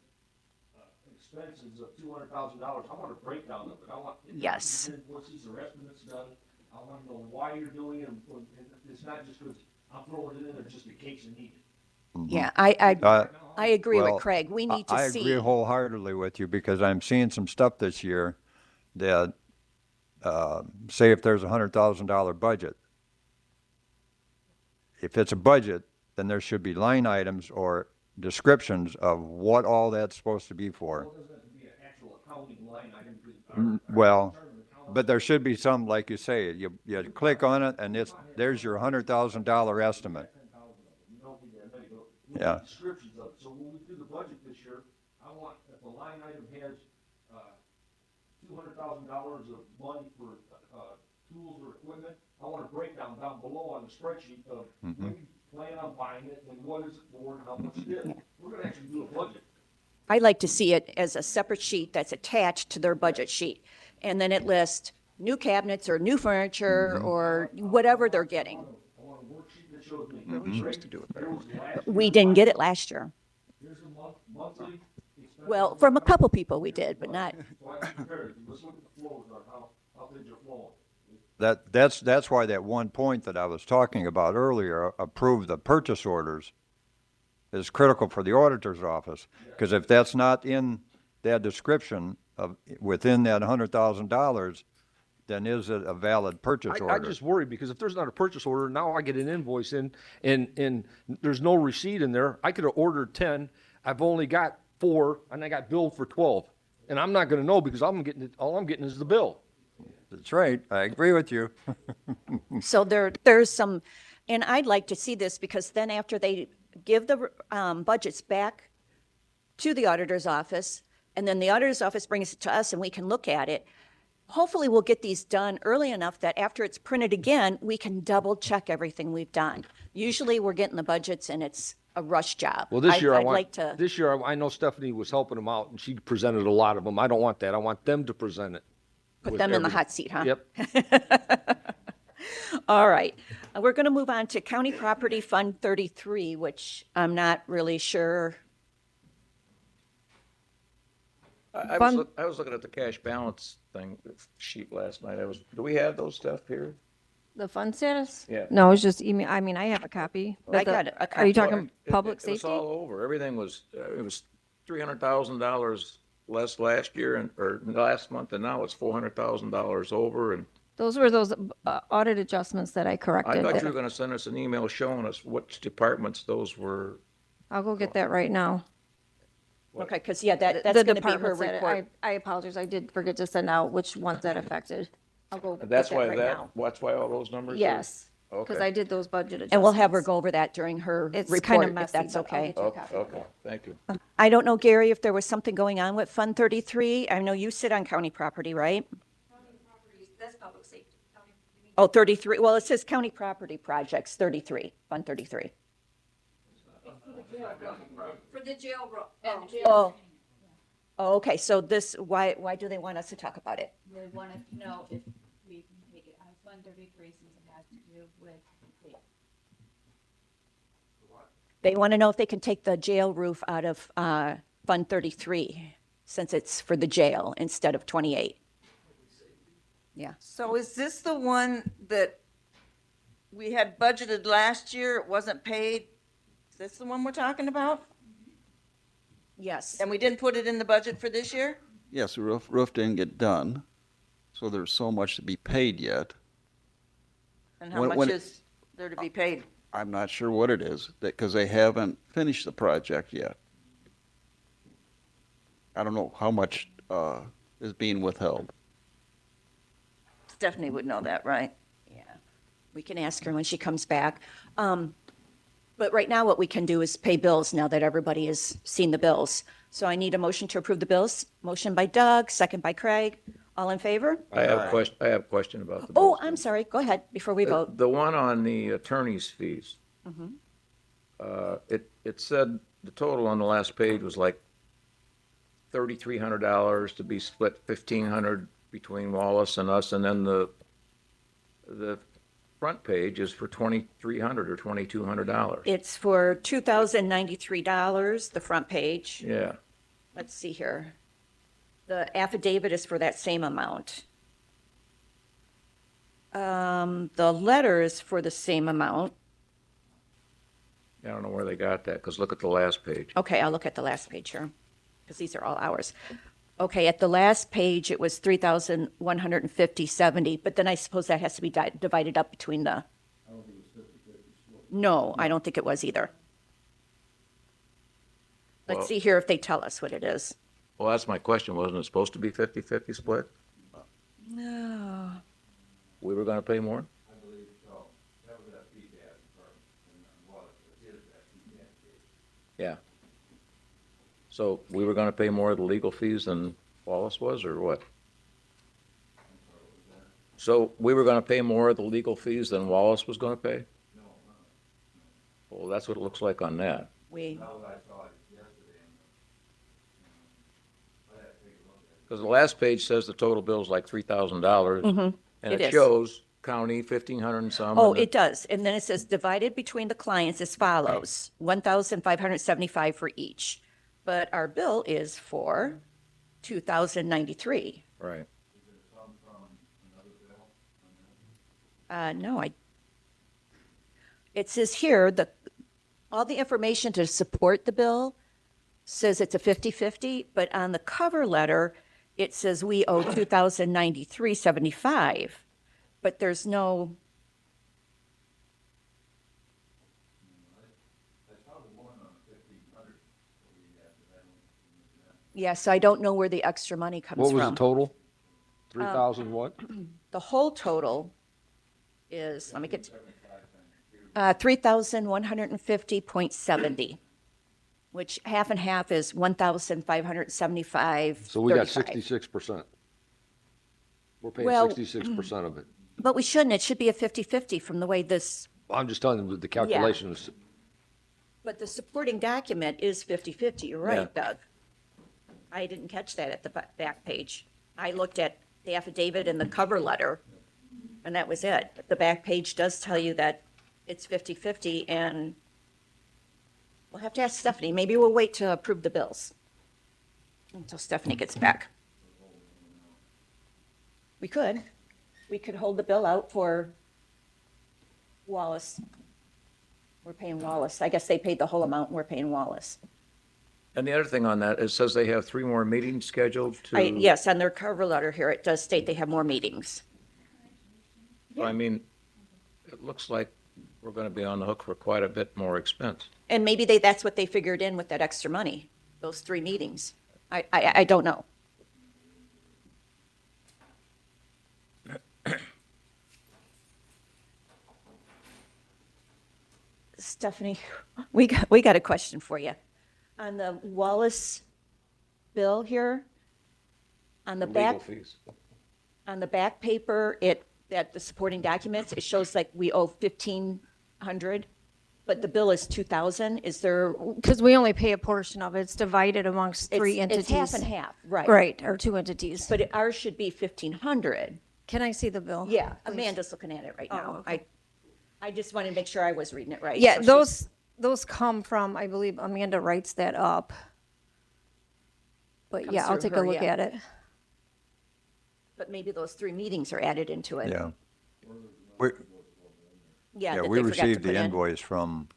expenses of $200,000, I want a breakdown of it. I want. Yes. Invoices or estimates done. I wanna know why you're doing it, and it's not just because I'm throwing it in there just in case you need it. Yeah, I agree Well, with Craig. We need to I see. agree wholeheartedly with you, because I'm seeing some stuff this year that, say if there's a $100,000 budget, if it's a budget, then there should be line items or descriptions of what all that's supposed to be for. Well, it doesn't have to be an actual accounting line item. Well, But there should be some, like you say, you click on it and there's your $100,000 estimate. Yeah. Descriptions of it. So when we do the budget this year, I want, if the line item has, $200,000 of money for, tools or equipment, I want a breakdown down below on the spreadsheet of when you plan on buying it and what is it for and how much it is. We're gonna actually do a budget. I like to see it as a separate sheet that's attached to their budget sheet. And then it lists new cabinets or new furniture or whatever they're getting. I want a worksheet that shows me. Supposed to do it better. We didn't get it last year. Here's a monthly expense. Well, from a couple people we did, but not, So I compare it. Let's look at the flows on how things are flowing. That's why that one point that I was talking about earlier, approve the purchase orders, is critical for the auditor's office. Because if that's not in that description of, within that $100,000, then is it a valid purchase I order? just worry because if there's not a purchase order, now I get an invoice in and there's no receipt in there. I could have ordered 10. I've only got 4 and I got billed for 12. And I'm not gonna know because all I'm getting is the bill. That's right, I agree with you. so there's some, and I'd like to see this because then after they give the budgets back to the auditor's office, and then the auditor's office brings it to us and we can look at it, hopefully we'll get these done early enough that after it's printed again, we can double check everything we've done. Usually we're getting the budgets and it's a rush job. Well, this year I'd like to, this year I know Stephanie was helping them out and she presented a lot of them. I don't want that. I want them to present it. put with them in the everything. hot seat, huh? Yep. All right. We're going to move on to County Property Fund 33, which I'm not really sure. I Fun- was looking at the cash balance thing, sheet last night. Do we have those stuff here? The fund status? Yeah. No, it's just email. I mean, I have a copy. but I got a Are you copy. talking public It was safety? all over. Everything was, it was $300,000 less last year or last month, and now it's $400,000 over. And Those were those audit adjustments that I I corrected. thought you were gonna send us an email showing us which departments those were. I'll go get that right now. Okay, because, yeah, that's The going to be her departments that report. I apologize. I did forget to send out which ones that affected. I'll go get That's that why right now. that's why all those numbers are? Yes, because Okay. I did those budget adjustments. And we'll have her go over that during her It's report, kind of if messy, that's but I'll okay. get you a copy. Okay, thank you. I don't know, Gary, if there was something going on with Fund 33. I know you sit on county property, right? That's public safety. Oh, 33. Well, it says County Property Projects 33, Fund 33. For the jail room. Oh. Oh, okay. So this, why do they want us to talk about it? They want to know if we can take it out of Fund 33 since it has to do with the They want to know if they can take the jail roof out of Fund 33 since it's for the jail instead of 28. Yeah. So is this the one that we had budgeted last year, it wasn't paid? Is this the one we're talking about? Yes. And we didn't put it in the budget for this year? Yes, the roof didn't get done, so there's so much to be paid yet. And how When- much when- is there to be paid? I'm not sure what it is, because they haven't finished the project yet. I don't know how much is being withheld. Stephanie would know that, right? Yeah. We can ask her when she comes back. But right now, what we can do is pay bills now that everybody has seen the bills. So I need a motion to approve the bills. Motion by Doug, second by Craig. All in favor? I have a question about the. Oh, bills. I'm sorry. Go ahead before we vote. The one on the attorney's fees. It said the total on the last page was like $3,300 to be split $1,500 between Wallace and us, and then the front page is for $2,300 or $2,200. It's for $2,093, the front page. Yeah, Let's see here. The affidavit is for that same amount. The letter is for the same amount. I don't know where they got that, because look at the last page. Okay, I'll look at the last page here, because these are all ours. Okay, at the last page, it was 3,150.70, but then I suppose that has to be divided up between the. No, I don't think it was either. Let's Well- see here if they tell us what it is. Well, that's my question. Wasn't it supposed to be 50-50 split? No. We were gonna pay more? Yeah. So we were gonna pay more of the legal fees than Wallace was, or what? So we were gonna pay more of the legal fees than Wallace was gonna pay? Well, that's what it looks like on that. We, Because the last page says the total bill is like $3,000. And it it is. shows county 1,500 and some. oh, and the- it does. And then it says divided between the clients as follows, 1,575 for each. But our bill is for 2,093. Right. No, it says here, all the information to support the bill says it's a 50-50, but on the cover letter, it says we owe 2,093.75, but there's no. Yeah, so I don't know where the extra money comes What was from. the total? 3,000 what? The whole total is, let me get, 3,150.70, which half and half is 1,575. So we got 66%. We're paying Well, 66% of it. But we shouldn't. It should be a 50-50 from the way this, I'm just telling you the calculations. but the supporting document is 50-50. You're right, Doug. I didn't catch that at the back page. I looked at the affidavit and the cover letter, and that was it. But the back page does tell you that it's 50-50, and we'll have to ask Stephanie. Maybe we'll wait to approve the bills until Stephanie gets back. We could. We could hold the bill out for Wallace. We're paying Wallace. I guess they paid the whole amount, and we're paying Wallace. And the other thing on that, it says they have 3 more meetings scheduled to. Yes, on their cover letter here, it does state they have more meetings. I mean, it looks like we're going to be on the hook for quite a bit more expense. And maybe that's what they figured in with that extra money, those 3 meetings. I don't know. Stephanie, we got a question for you. On the Wallace bill here, on the back, Legal fees. on the back paper, that the supporting documents, it shows like we owe 1,500, but the bill is 2,000. Is there? Because we only pay a portion of it. It's divided amongst three entities. It's half and half, right? Right, or 2 entities. But ours should be 1,500. Can I see the bill? Yeah, please? Amanda's looking at it right Oh, now. okay. I just wanted to make sure I was reading it right. Yeah, So she's- those come from, I believe Amanda writes that up. But Comes yeah, I'll through take a her, look yeah. at it. But maybe those 3 meetings are added into it. Yeah. Yeah, Yeah, that we they forgot to received put the in. invoice from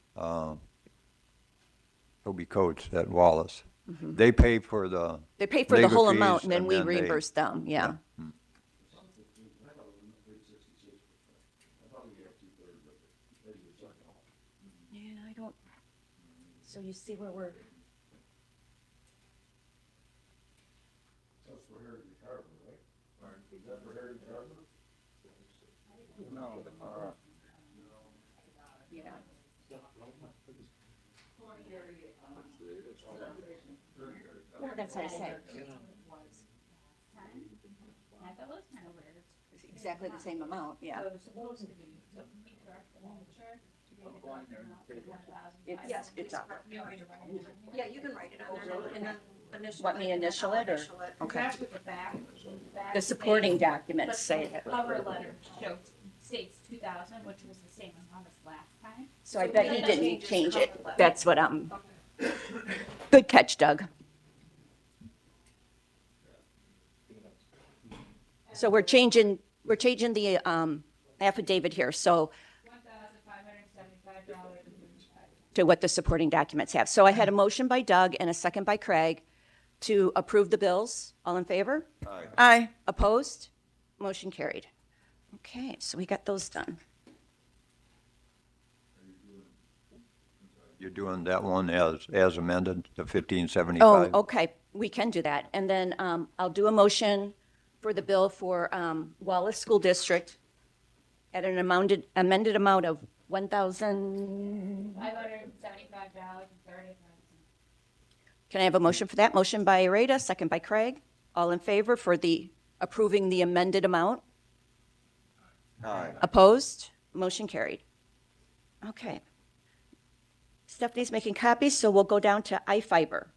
Toby Coates at Wallace. They pay for the. They pay for the legal whole fees, amount and then we they- reimburse them, yeah. Yeah, I don't, so you see where we're. Yeah. Well, that's what I said. I thought it was kind of weird. It's exactly the same amount, yeah. So it's supposed to be, so correct the signature to be able to amount to 1,000. Yes, it's up. Yeah, you can write it on there and then initial. Want me to initial it, or? Okay. That's with the back. The supporting documents say But that. the cover letter shows, states 2,000, which was the same amount as last time. So I bet he didn't change it. That's what good catch, Doug. So we're changing the affidavit here, so $1,575.35. to what the supporting documents have. So I had a motion by Doug and a second by Craig to approve the bills. All in favor? Aye. Opposed? Motion carried. Okay, so we got those done. You're doing that one as amended, the Oh, 1575? okay, we can do that. And then I'll do a motion for for the bill for Wallace School District at an amended amount of $1,000. $575.30. Can I have a motion for that? Motion by Rita, second by Craig. All in favor for the approving the amended amount? Aye. Opposed? Motion carried. Okay. Stephanie's making copies, so we'll go down to iFiber.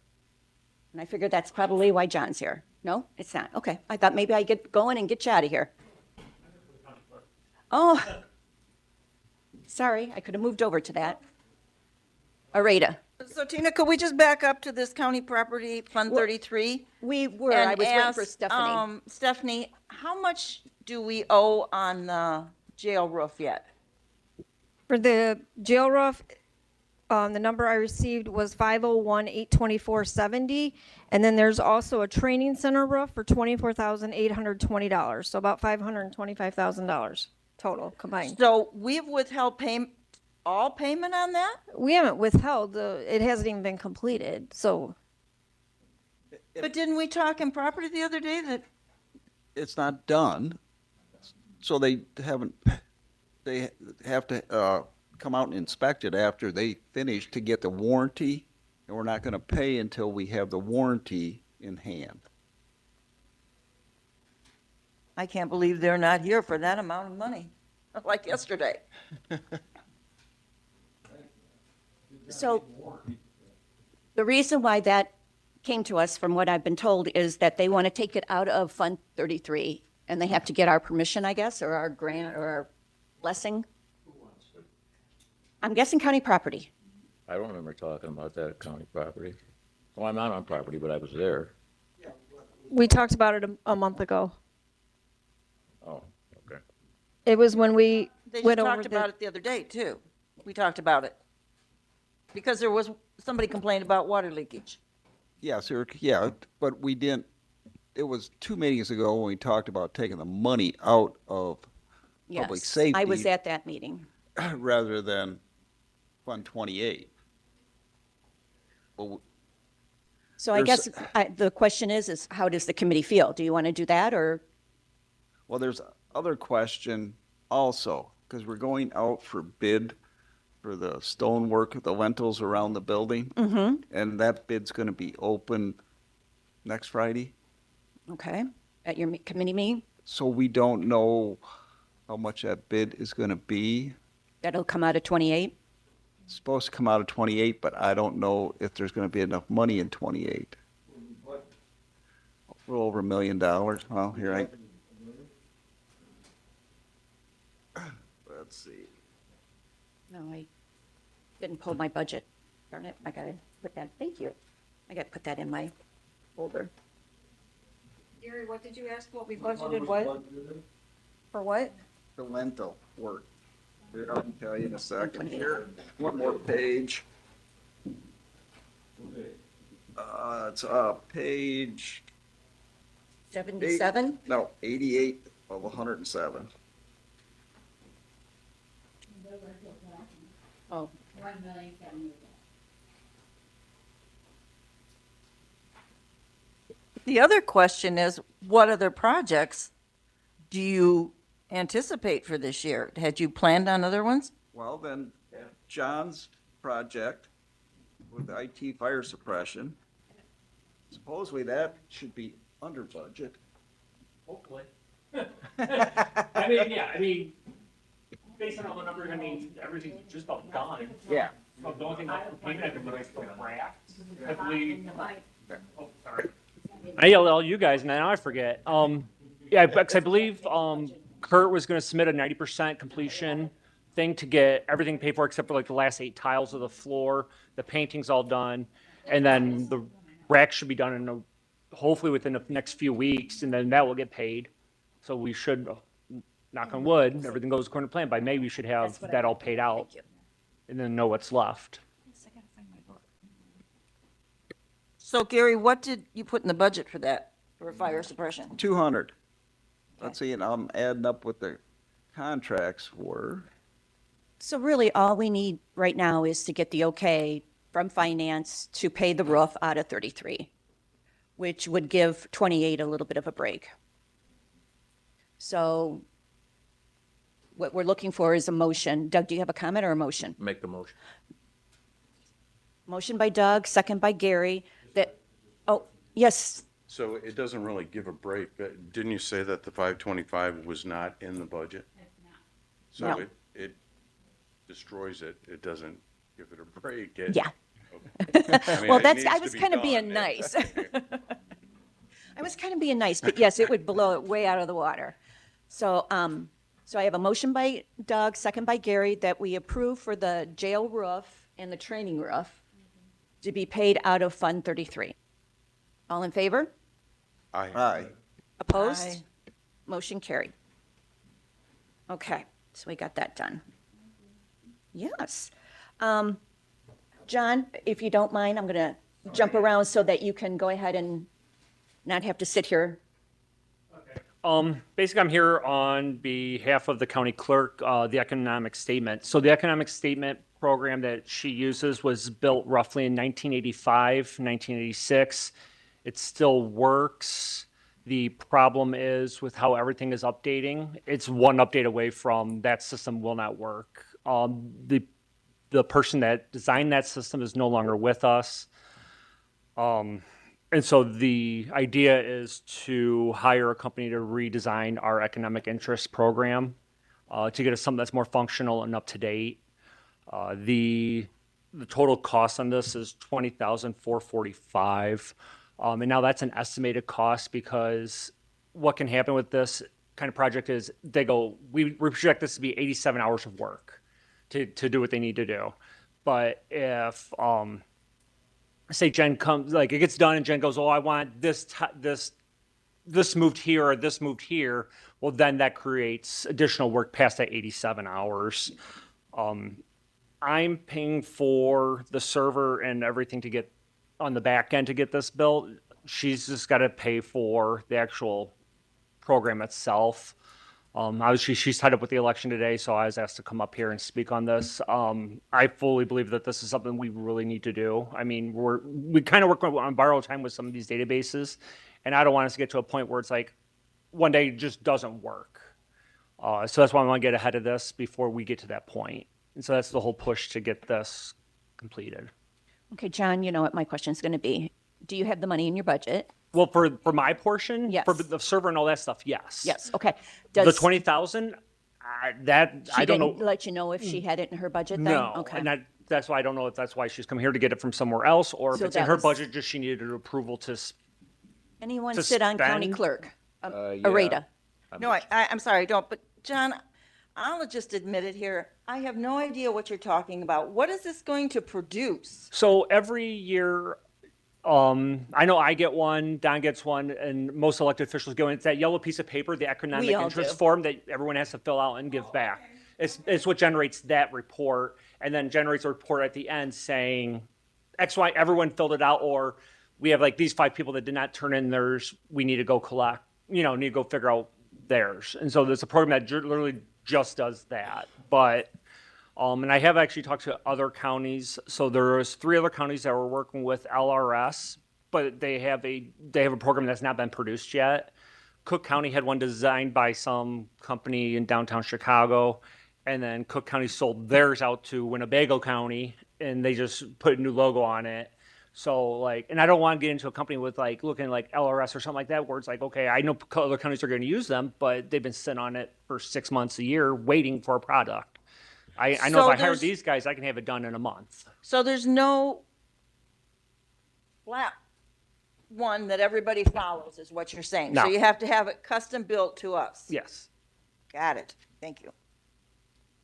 And I figured that's probably why John's here. No, it's not. Okay. I thought maybe I'd get going and get you out of here. Oh, sorry. I could have moved over to that. Areta. So Tina, could we just back up to this county property, Fund 33? We were, I and was waiting for ask, Stephanie. Stephanie, how much do we owe on the jail roof yet? For the jail roof, the number I received was 501,824.70, and then there's also a training center roof for $24,820, so about $525,000 total combined. So we've withheld all payment on that? We haven't withheld, it hasn't even been completed, so But didn't we talk in property the other day that, It's not done, so they have to come out and inspect it after they finish to get the warranty, and we're not going to pay until we have the warranty in hand. I can't believe they're not here for that amount of money, like yesterday. So the reason why that came to us, from what I've been told, is that they want to take it out of Fund 33, and they have to get our permission, I guess, or our grant, or our blessing. I'm guessing county property. I don't remember talking about that county property. Well, I'm not on property, but I was there. we talked about it a month ago. Oh, okay. It was when we They just went over talked about it the other day, too. We talked about it. Because there was, somebody complained about water leakage. Yes, yeah, but we didn't, it was 2 meetings ago when we talked about taking the money out of public Yes, safety. I was at that meeting. Rather than Fund 28. Well, So I There's- guess the question is how does the committee feel? Do you want to do that, or? well, there's other question also, because we're going out for bid for the stonework, the lentils around the building. Mm-hmm. And that bid's going to be open next Friday. Okay, at your committee meeting? So we don't know how much that bid is going to be. That'll come out of 28? It's supposed to come out of 28, but I don't know if there's going to be enough money in 28. A little over $1 million. Well, here let's see. No, I didn't pull my budget. Darn it, I gotta put that, thank you. I gotta put that in my folder. Gary, what did you ask? What we budgeted what? For what? The lentil work. Here, I'll tell you in a second. Here, one more page. It's page 77? no, 88 of 107. Oh, $1,070,000. The other question is, what other projects do you anticipate for this year? Had you planned on other ones? Well, then, John's project with the IT fire suppression, supposedly that should be under budget. Hopefully. I mean, based on all the numbers, everything's just about done. Yeah. So the only thing that's payment, I believe, is for raft. I believe. Oh, sorry. I yelled at all you guys, and now I forget. Yeah, because I believe Kurt was going to submit a 90% completion thing to get everything paid for except for like the last 8 tiles of the floor. The painting's all done, and then the rack should be done in hopefully within the next few weeks, and then that will get paid. So we should, knock on wood, everything goes according to plan. By May, we should have That's what I that all wanted. paid out, thank you. and then know what's left. So Gary, what did you put in the budget for that, for fire suppression? 200. Let's see, and I'm adding up what the contracts were. So really, all we need right now is to get the okay from finance to pay the roof out of 33, which would give 28 a little bit of a break. So what we're looking for is a motion. Doug, do you have a comment or a motion? Make the motion. Motion by Doug, second by Gary, that, oh, yes, So it doesn't really give a break. Didn't you say that the 525 was not in the budget? So No. it destroys it. It doesn't give it a break. yeah. I mean, Well, it that's, I needs to was be kind of done. being nice. I was kind of being nice, but yes, it would blow it way out of the water. So, so I have a motion by Doug, second by Gary, that we approve for the jail roof and the training roof to be paid out of Fund 33. All in favor? Aye. Opposed? Aye. Motion carried. Okay, so we got that done. Yes. John, if you don't mind, I'm going to jump around so that you can go ahead and not have to sit here. Basically, I'm here on behalf of the county clerk, the economic statement. So the economic statement program that she uses was built roughly in 1985, 1986. It still works. The problem is with how everything is updating. It's one update away from that system will not work. The person that designed that system is no longer with us. And so the idea is to hire a company to redesign our economic interest program to get us something that's more functional and up to date. The total cost on this is $20,445, and now that's an estimated cost because what can happen with this kind of project is we project this to be 87 hours of work to do what they need to do, but if say Jen comes, like it gets done and Jen goes, oh, I want this moved here or this moved here. Well, then that creates additional work past that 87 hours. I'm paying for the server and everything to get on the back end to get this built. She's just got to pay for the actual program itself. Obviously, she's tied up with the election today, so I was asked to come up here and speak on this. I fully believe that this is something we really need to do. I mean, we kind of work on borrowed time with some of these databases, and I don't want us to get to a point where it's like one day it just doesn't work. So that's why I want to get ahead of this before we get to that point. And so that's the whole push to get this completed. Okay, John, you know what my question is going to be. Do you have the money in your budget? Well, for my portion, Yes. for the server and all that stuff, yes. Yes, okay. The Does 20,000, that she I don't didn't know. let you know if she had it in her budget then? No, Okay. and that's why I don't know if that's why she's come here to get it from somewhere else, or if So it's in that her was- budget, just she needed an approval to. Anyone to sit on county spend? clerk? Yeah. Areta. No, I'm sorry, don't, but John, I'll just admit it here. I have no idea what you're talking about. What is this going to produce? So every year, I know I get one, Don gets one, and most elected officials get one. It's that yellow piece of paper, the economic We all interest do. form that everyone has to fill out and give back. It's what generates that report, and then generates a report at the end saying X, Y, everyone filled it out, or we have like these 5 people that did not turn in theirs. We need to go collect, need to go figure out theirs. And so there's a program that literally just does that. But and I have actually talked to other counties. So there's 3 other counties that were working with LRS, but they have a program that's not been produced yet. Cook County had one designed by some company in downtown Chicago, and then Cook County sold theirs out to Winnebago County, and they just put a new logo on it. So and I don't want to get into a company with looking like LRS or something like that, where it's like, okay, I know other counties are going to use them, but they've been sitting on it for 6 months, a year, waiting for a product. I know So if I hire there's- these guys, I can have it done in a month. So there's no flat one that everybody follows, is what you're saying. So No. you have to have it custom built to us. Yes. Got it. Thank you.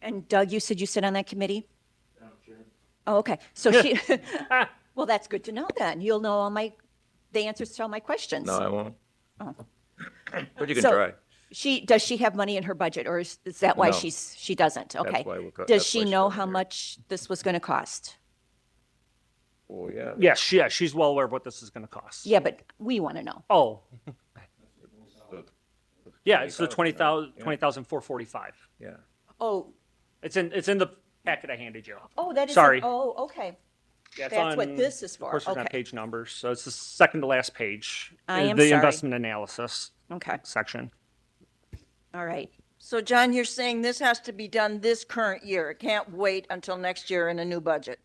And Doug, you said you sit on that committee? Oh, okay. So she, well, that's good to know then. You'll know the answers to all my questions. No, I won't. Oh. But you can So- try. Does she have money in her budget, or is that why No. she doesn't? Okay. why we're Does that's she why she's know coming how here. much this was going to cost? Oh, yeah. Yes, she's well aware of what this is going to cost. Yeah, but we want to know. Oh, The- yeah, it's the 20,000, 20,445. Yeah. Oh, It's in the packet I handed you. oh, that is. Sorry. Oh, okay. Yeah, it's That's what on- this is for. Of course, there's not Okay. page numbers, so it's the second to last page. I am the sorry. investment analysis Okay. section. All right. So John, you're saying this has to be done this current year. It can't wait until next year in a new budget.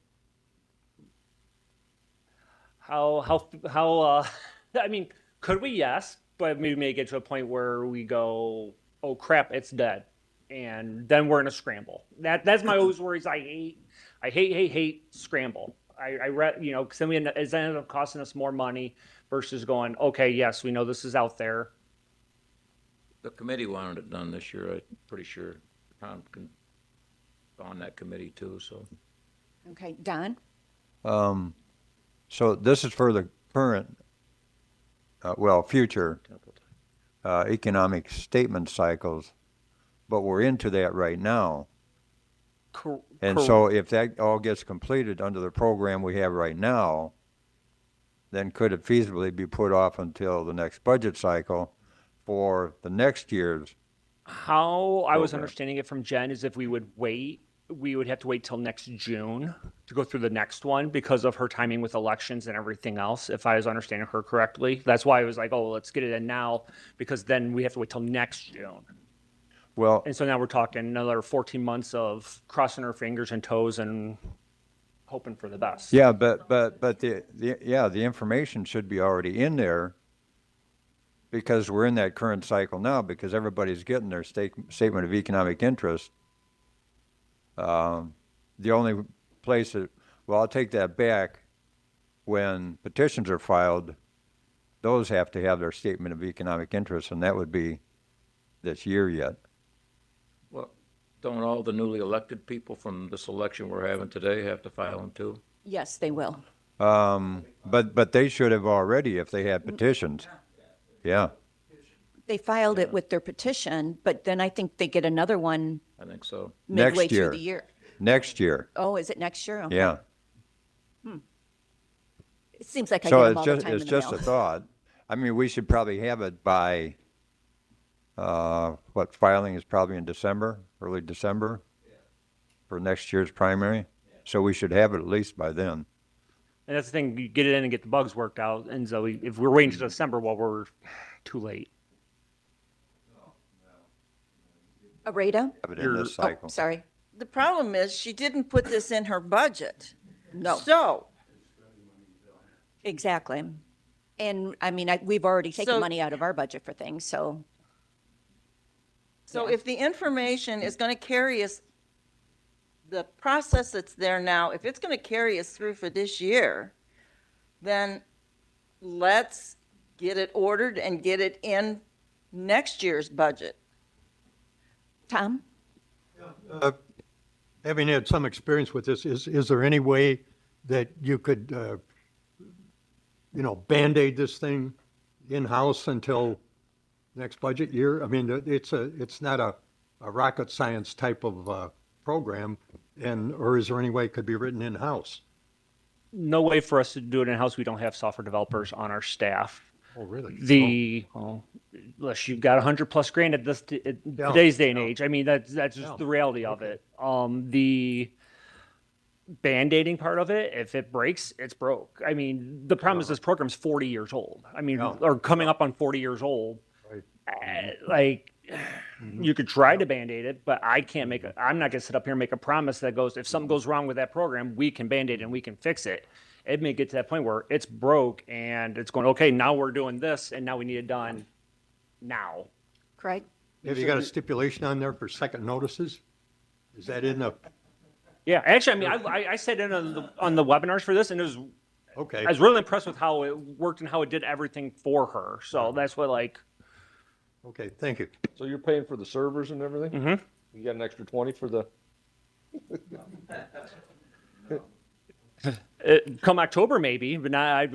I mean, could we? Yes, but we may get to a point where we go, oh crap, it's dead, and then we're in a scramble. That's my always worries. I hate scramble. I read, because then it's ended up costing us more money versus going, okay, yes, we know this is out there. The committee wanted it done this year, I'm pretty sure. Tom can, on that committee too, so. Okay, Don? So this is for the current, future economic statement cycles, but we're into that right now. And so if that all gets completed under the program we have right now, then could it feasibly be put off until the next budget cycle for the next year's? How I was program? understanding it from Jen is if we would wait, we would have to wait till next June to go through the next one because of her timing with elections and everything else, if I was understanding her correctly. That's why I was like, oh, let's get it in now, because then we have to wait till next June. Well, And so now we're talking another 14 months of crossing our fingers and toes and hoping for the best. yeah, but the information should be already in there because we're in that current cycle now because everybody's getting their statement of economic interest. The only place that, well, I'll take that back. When petitions are filed, those have to have their statement of economic interest, and that would be this year yet. Well, don't all the newly elected people from this election we're having today have to file them too? Yes, they will. But they should have already if they had petitions. Yeah. They filed it with their petition, but then I think they get another one I think so. midway Next through year. the year. Next year. Oh, is it next year? Okay. Yeah. It seems like I get So them all the time it's in the just a mail. thought. I mean, we should probably have it by, filing is probably in December, early December for next year's primary. So we should have it at least by then. And that's the thing, you get it in and get the bugs worked out. And so if we're waiting to December, well, we're too late. Areta? Have it in this Oh, cycle. sorry. The problem is she didn't put this in her budget. No. So, Exactly. And I mean, we've already taken So- money out of our budget for things, so so Yeah. if the information is going to carry us, the process that's there now, if it's going to carry us through for this year, then let's get it ordered and get it in next year's budget. Tom? Having had some experience with this, is there any way that you could, Band-Aid this thing in-house until next budget year? I mean, it's not a rocket science type of program, or is there any way it could be written in-house? No way for us to do it in-house. We don't have software developers on our staff. Oh, really? Unless you've got 100+ grand at today's day and age. I mean, that's just Yeah. the reality of it. The band-aiding part of it, if it breaks, it's broke. I mean, the problem is this program's 40 years old. I mean, Yeah. or coming up on 40 years old. Right. You could try to band-aid it, but I'm not gonna sit up here and make a promise that goes, if something goes wrong with that program, we can band-aid and we can fix it. It may get to that point where it's broke and it's going, okay, now we're doing this and now we need it done now. Craig? Have you got a stipulation on there for second notices? Is that in the, Yeah, actually, I mean, I sat in on the webinars for this and okay, I was really impressed with how it worked and how it did everything for her. So that's what okay, thank you. So you're paying for the servers and everything? Mm-hmm. You got an extra 20 for the, Come October maybe, but now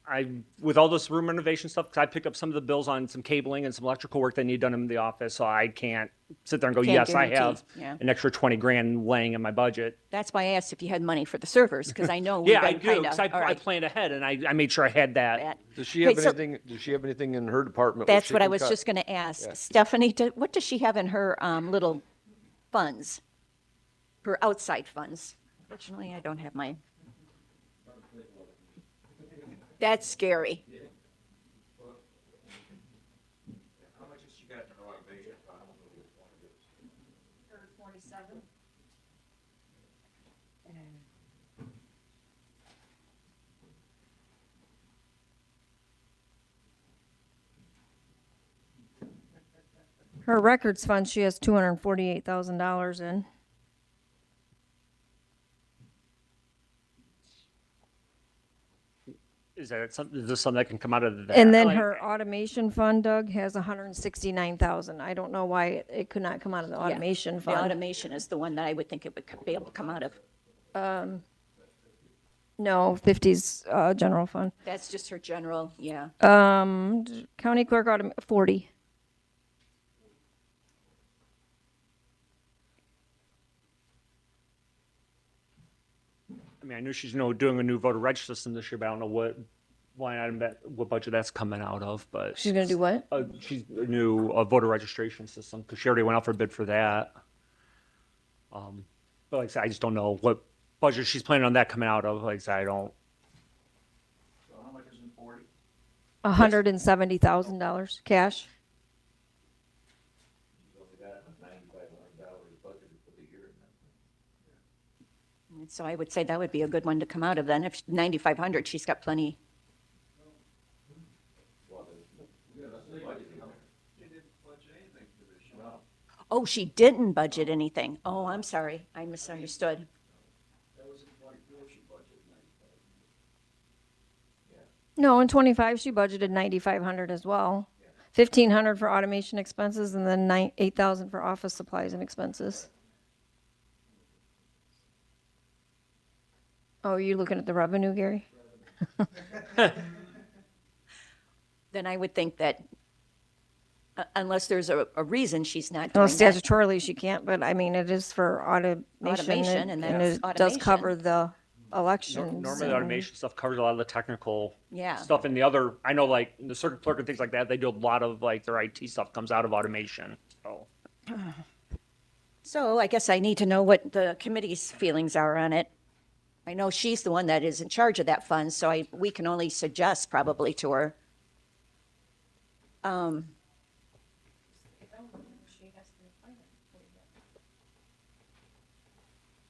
I with all this room renovation stuff, because I picked up some of the bills on some cabling and some electrical work that need done in the office, so I can't sit there and go, Can't yes, I guarantee, have yeah. an extra 20 grand laying in my budget. That's why I asked if you had money for the servers, because I know we've Yeah, I been do, kind because of, all I right. planned ahead and I made sure I had that. that. does she have Okay, so- anything, does she have anything in her department? where That's she what I can was cut? just going to ask. Yeah. Stephanie, what does she have in her little funds? Her outside funds? Fortunately, I don't have my. That's scary. Her records fund, she has $248,000 in. Is this something that can come out of that? And then Like, her automation fund, Doug, has 169,000. I don't know why it could not come out of the Yeah, automation The fund. automation is the one that I would think it would be able to come out of. No, 50's, general fund. That's just her general, yeah. County clerk 40. I mean, I knew she's, doing a new voter register system this year, but I don't know what line item what budget that's coming out of, but. She's gonna do what? She's a new voter registration system, because she already went out for a bid for that. But like I said, I just don't know what budget she's planning on that coming out of. Like I said, I don't. So how much is in 40? $170,000 cash. You only got $9,500 budgeted for the year. So I would say that would be a good one to come out of then. If 9,500, she's got plenty. Oh, she didn't budget anything. Oh, I'm sorry. I misunderstood. No, in 25, she budgeted 9,500 as well. 1,500 for automation expenses and then 8,000 for office supplies and expenses. Oh, are you looking at the revenue, Gary? Then I would think that unless there's a reason she's not Well, doing that. statutorily she can't, but I mean, it is for automation. And And that's it does automation. cover the elections. Normally, the automation stuff covers a lot of the technical Yeah. stuff, and the other, I know, like the circuit clerk and things like that, they do a lot of like their IT stuff comes out of automation. So So I guess I need to know what the committee's feelings are on it. I know she's the one that is in charge of that fund, so we can only suggest probably to her.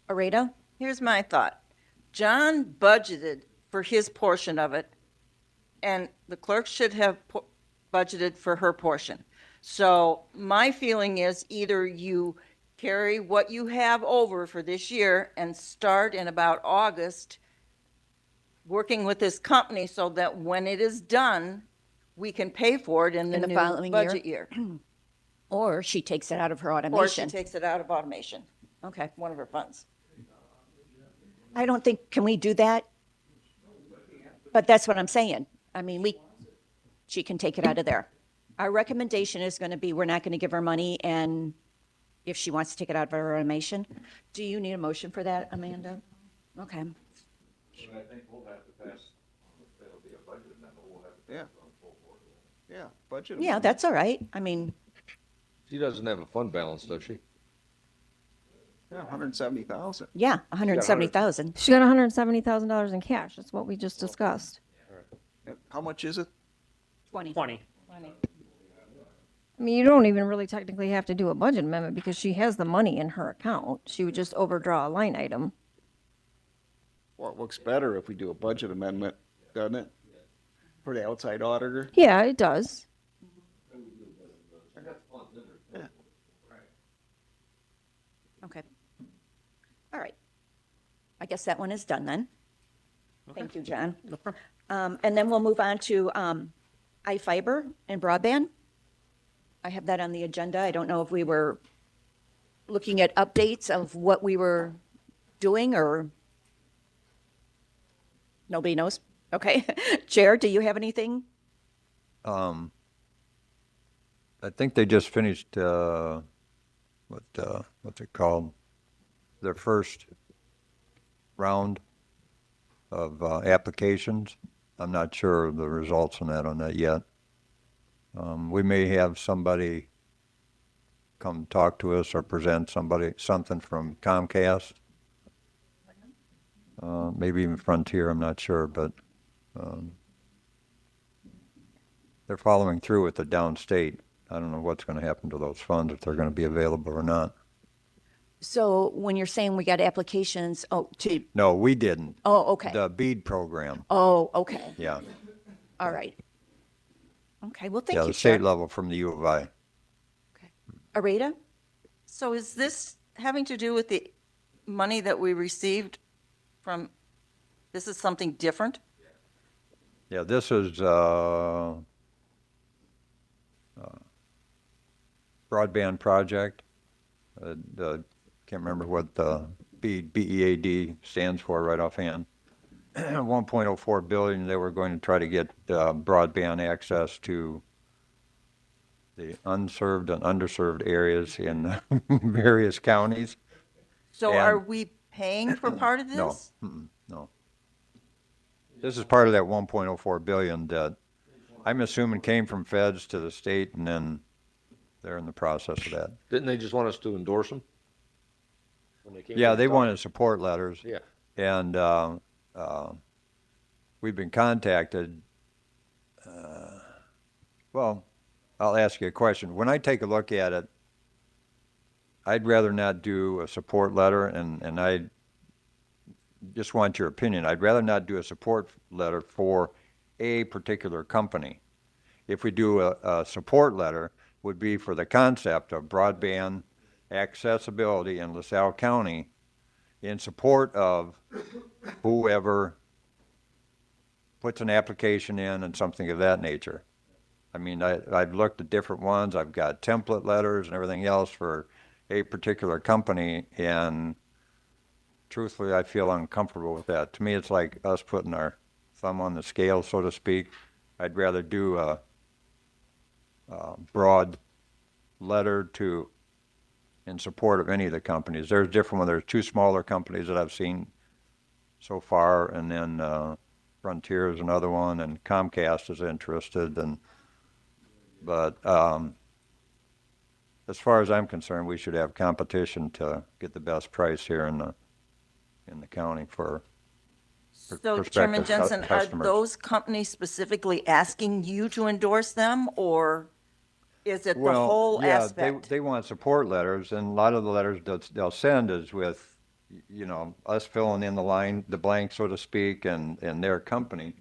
Areta? Here's my thought. John budgeted for his portion of it, and the clerk should have budgeted for her portion. So my feeling is either you carry what you have over for this year and start in about August working with this company so that when it is done, we can pay for it in the In the new following year? budget year. Or she takes it out of her Or she automation. takes it out of automation, Okay. one of her funds. I don't think, can we do that? But that's what I'm saying. I mean, she can take it out of there. Our recommendation is going to be, we're not going to give her money, and if she wants to take it out of her automation. Do you need a motion for that, Amanda? Okay. I think we'll have to pass, it'll be a budget amendment, we'll have to Yeah. pass on full board. Yeah, budget. Yeah, that's all right. I mean, She doesn't have a fund balance, does she? Yeah, 170,000. yeah, 170,000. She got $170,000 in cash. That's what we just discussed. How much is it? 20. 20. I mean, you don't even really technically have to do a budget amendment because she has the money in her account. She would just overdraw a line item. Well, it looks better if we do a budget amendment, doesn't it? For the outside auditor. Yeah, it does. Okay. All right. I guess that one is done then. Thank you, John. And then we'll move on to iFiber and broadband. I have that on the agenda. I don't know if we were looking at updates of what we were doing or nobody knows. Okay. Chair, do you have anything? I think they just finished, what's it called? Their first round of applications. I'm not sure of the results on that yet. We may have somebody come talk to us or present something from Comcast. Maybe even Frontier, I'm not sure, but they're following through with the downstate. I don't know what's going to happen to those funds, if they're going to be available or not. So when you're saying we got applications, No, we didn't. okay. The BEAD program, Oh, okay. yeah. All right. Okay, well, thank Yeah, you, the state Chuck. level from the U of I. Areta? So is this having to do with the money that we received from, this is something different? Yeah, this is broadband project. Can't remember what the BEAD stands for right offhand. 1.04 billion, they were going to try to get broadband access to the unserved and underserved areas in various counties. So And- are we paying for part of No, this? no. This is part of that 1.04 billion that I'm assuming came from feds to the state, and then they're in the process of that. Didn't they just want us to endorse them? When came Yeah, to they talk? wanted support letters. Yeah. And we've been contacted. Well, I'll ask you a question. When I take a look at it, I'd rather not do a support letter, and I just want your opinion. I'd rather not do a support letter for a particular company. If we do a support letter, would be for the concept of broadband accessibility in LaSalle County in support of whoever puts an application in and something of that nature. I mean, I've looked at different ones. I've got template letters and everything else for a particular company, and truthfully, I feel uncomfortable with that. To me, it's like us putting our thumb on the scale, so to speak. I'd rather do a broad letter in support of any of the companies. There's different ones. There's two smaller companies that I've seen so far, and then Frontier is another one, and Comcast is interested. But as far as I'm concerned, we should have competition to get the best price here in the county for So prospective Chairman Jensen, are customers. those companies specifically asking you to endorse them, or is it the whole yeah, aspect? they want support letters, and a lot of the letters they'll send is with, us filling in the blank, so to speak, and their company.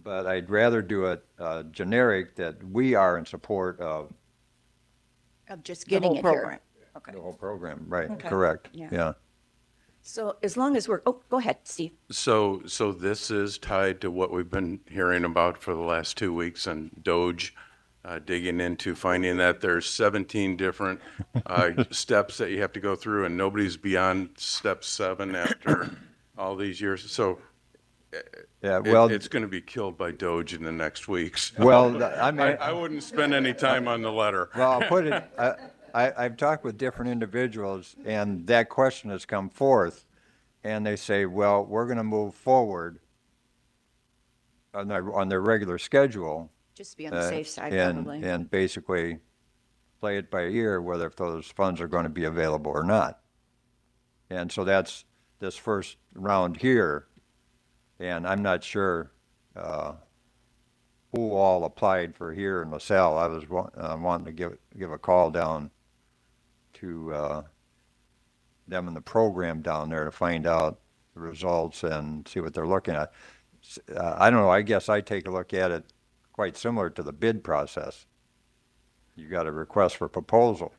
But I'd rather do it generic that we are in support of Just The getting whole it program? here. Okay. the whole program. Right, Okay. correct. Yeah. Yeah. So as long as go ahead, Steve. So this is tied to what we've been hearing about for the last 2 weeks, and Doge digging into finding that there's 17 different steps that you have to go through, and nobody's beyond step 7 after all these years. So Yeah, well, it's going to be killed by Doge in the next weeks. I wouldn't spend any time on the letter. well, I'll put it, I've talked with different individuals, and that question has come forth, and they say, well, we're going to move forward on their regular schedule. Just to be on the safe side, and, probably. And basically play it by ear, whether if those funds are going to be available or not. And so that's this first round here, and I'm not sure who all applied for here in LaSalle. I was wanting to give a call down to them in the program down there to find out the results and see what they're looking at. I don't know, I guess I take a look at it quite similar to the bid process. You got a request for proposal,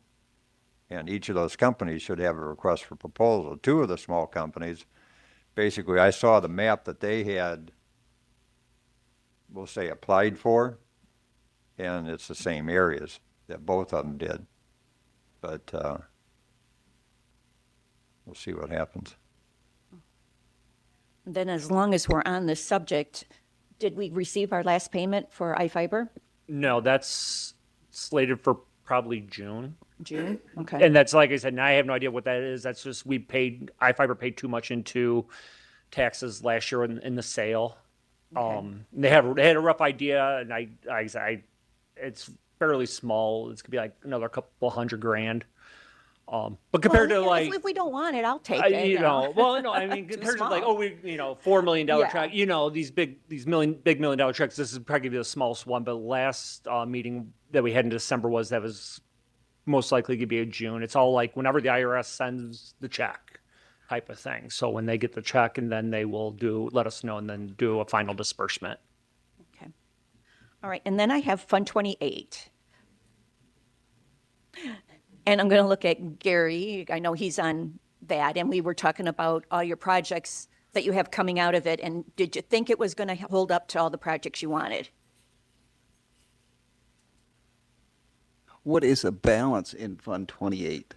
and each of those companies should have a request for proposal. Two of the small companies, basically, I saw the map that they had, we'll say, applied for, and it's the same areas that both of them did. But we'll see what happens. Then as long as we're on this subject, did we receive our last payment for iFiber? No, that's slated for probably June. June? Okay. And that's, like I said, and I have no idea what that is. That's just, iFiber paid too much into taxes last year in the sale. They had a rough idea, and it's fairly small. It's gonna be like another couple $100,000. But compared Well, to like, if we don't want it, I'll take it. well, no, I mean, compared to like, small. $4 million Yeah. truck, these big $1 million trucks, this is probably the smallest one, but last meeting that we had in December was most likely could be a June. It's all like whenever the IRS sends the check type of thing. So when they get the check and then they will let us know and then do a final disbursement. Okay. All right, and then I have Fund 28. And I'm going to look at Gary. I know he's on that, and we were talking about all your projects that you have coming out of it. And did you think it was going to hold up to all the projects you wanted? What is the balance in Fund 28?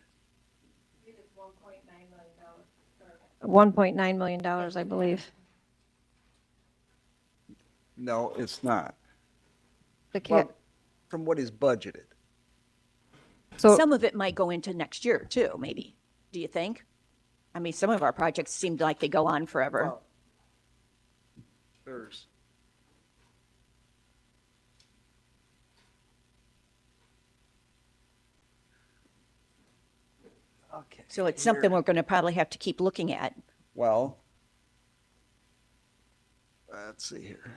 $1.9 million, I believe. No, it's not. The Well, ca- from what is budgeted. So, Some of it might go into next year too, maybe. Do you think? I mean, some of our projects seemed like they go on forever. Well, there's. Okay. So it's something we're going to probably have to keep looking at. Well, let's see here.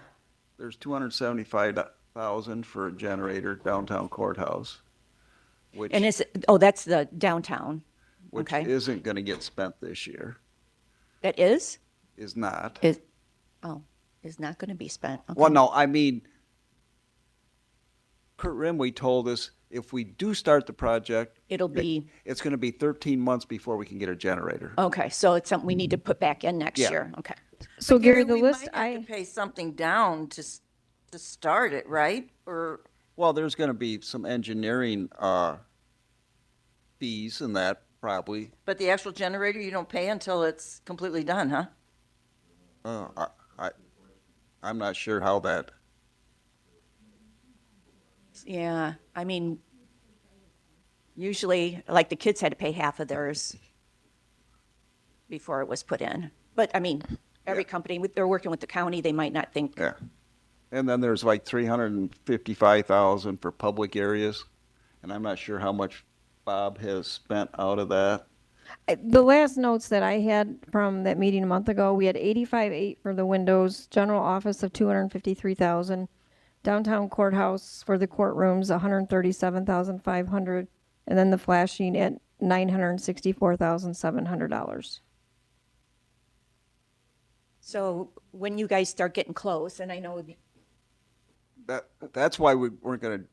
There's 275,000 for a generator downtown courthouse, which And that's the downtown. which Okay. isn't going to get spent this year. That is Not. is not going to be spent. Okay. Well, no, I mean, Kurt Rimway told us if we do start the project, It'll be, it's going to be 13 months before we can get a generator. okay, so it's something we need to put back in next Yeah. year. Okay. so Gary, the we list might have to pay something down to start it, right? Or, Well, there's going to be some engineering fees and that probably. but the actual generator, you don't pay until it's completely done, huh? I'm not sure how that. Yeah, I mean, usually, like the kids had to pay half of theirs before it was put in. But I mean, every company, they're working with the county, they might not think, Yeah. And then there's like 355,000 for public areas, and I'm not sure how much Bob has spent out of that. the last notes that I had from that meeting a month ago, we had 85.8 for the windows, general office of 253,000, downtown courthouse for the courtrooms 137,500, and then the flashing at $964,700. so when you guys start getting close, and I know That's why we weren't going to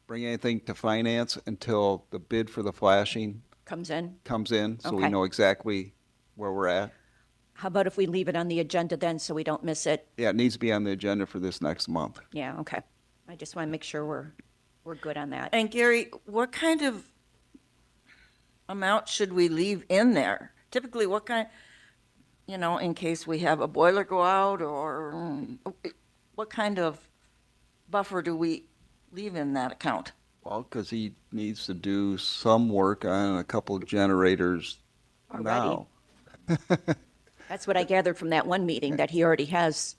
bring anything to finance until the bid for the flashing comes in, comes in, so we Okay. know exactly where we're at. how about if we leave it on the agenda then so we don't miss it? Yeah, it needs to be on the agenda for this next month. Yeah, okay. I just want to make sure we're good on that. And Gary, what kind of amount should we leave in there? Typically, what kind, in case we have a boiler go out, or what kind of buffer do we leave in that account? Well, because he needs to do some work on a couple of generators Already? now. That's what I gathered from that one meeting, that he already has.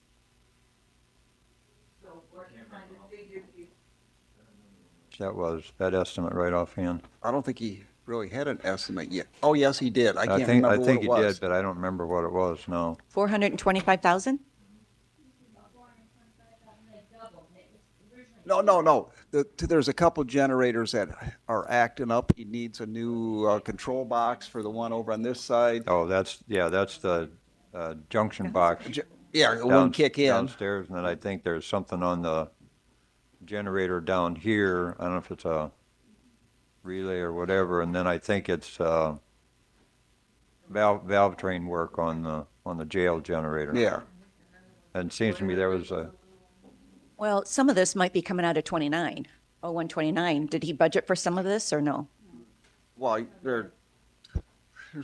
That was that estimate right offhand. I don't think he really had an estimate yet. Oh, yes, he did. I can't think remember what he it was. did, but I don't remember what it was. No. 425,000? No. There's a couple generators that are acting up. He needs a new control box for the one over on this side. Oh, that's the junction box. Yeah, it wouldn't kick in. Downstairs, and then I think there's something on the generator down here. I don't know if it's a relay or whatever, and then I think it's valve train work on the jail generator. Yeah. And it seems to me there was Well, some of this might be coming out of 29, 0129. Did he budget for some of this or no? Well, there's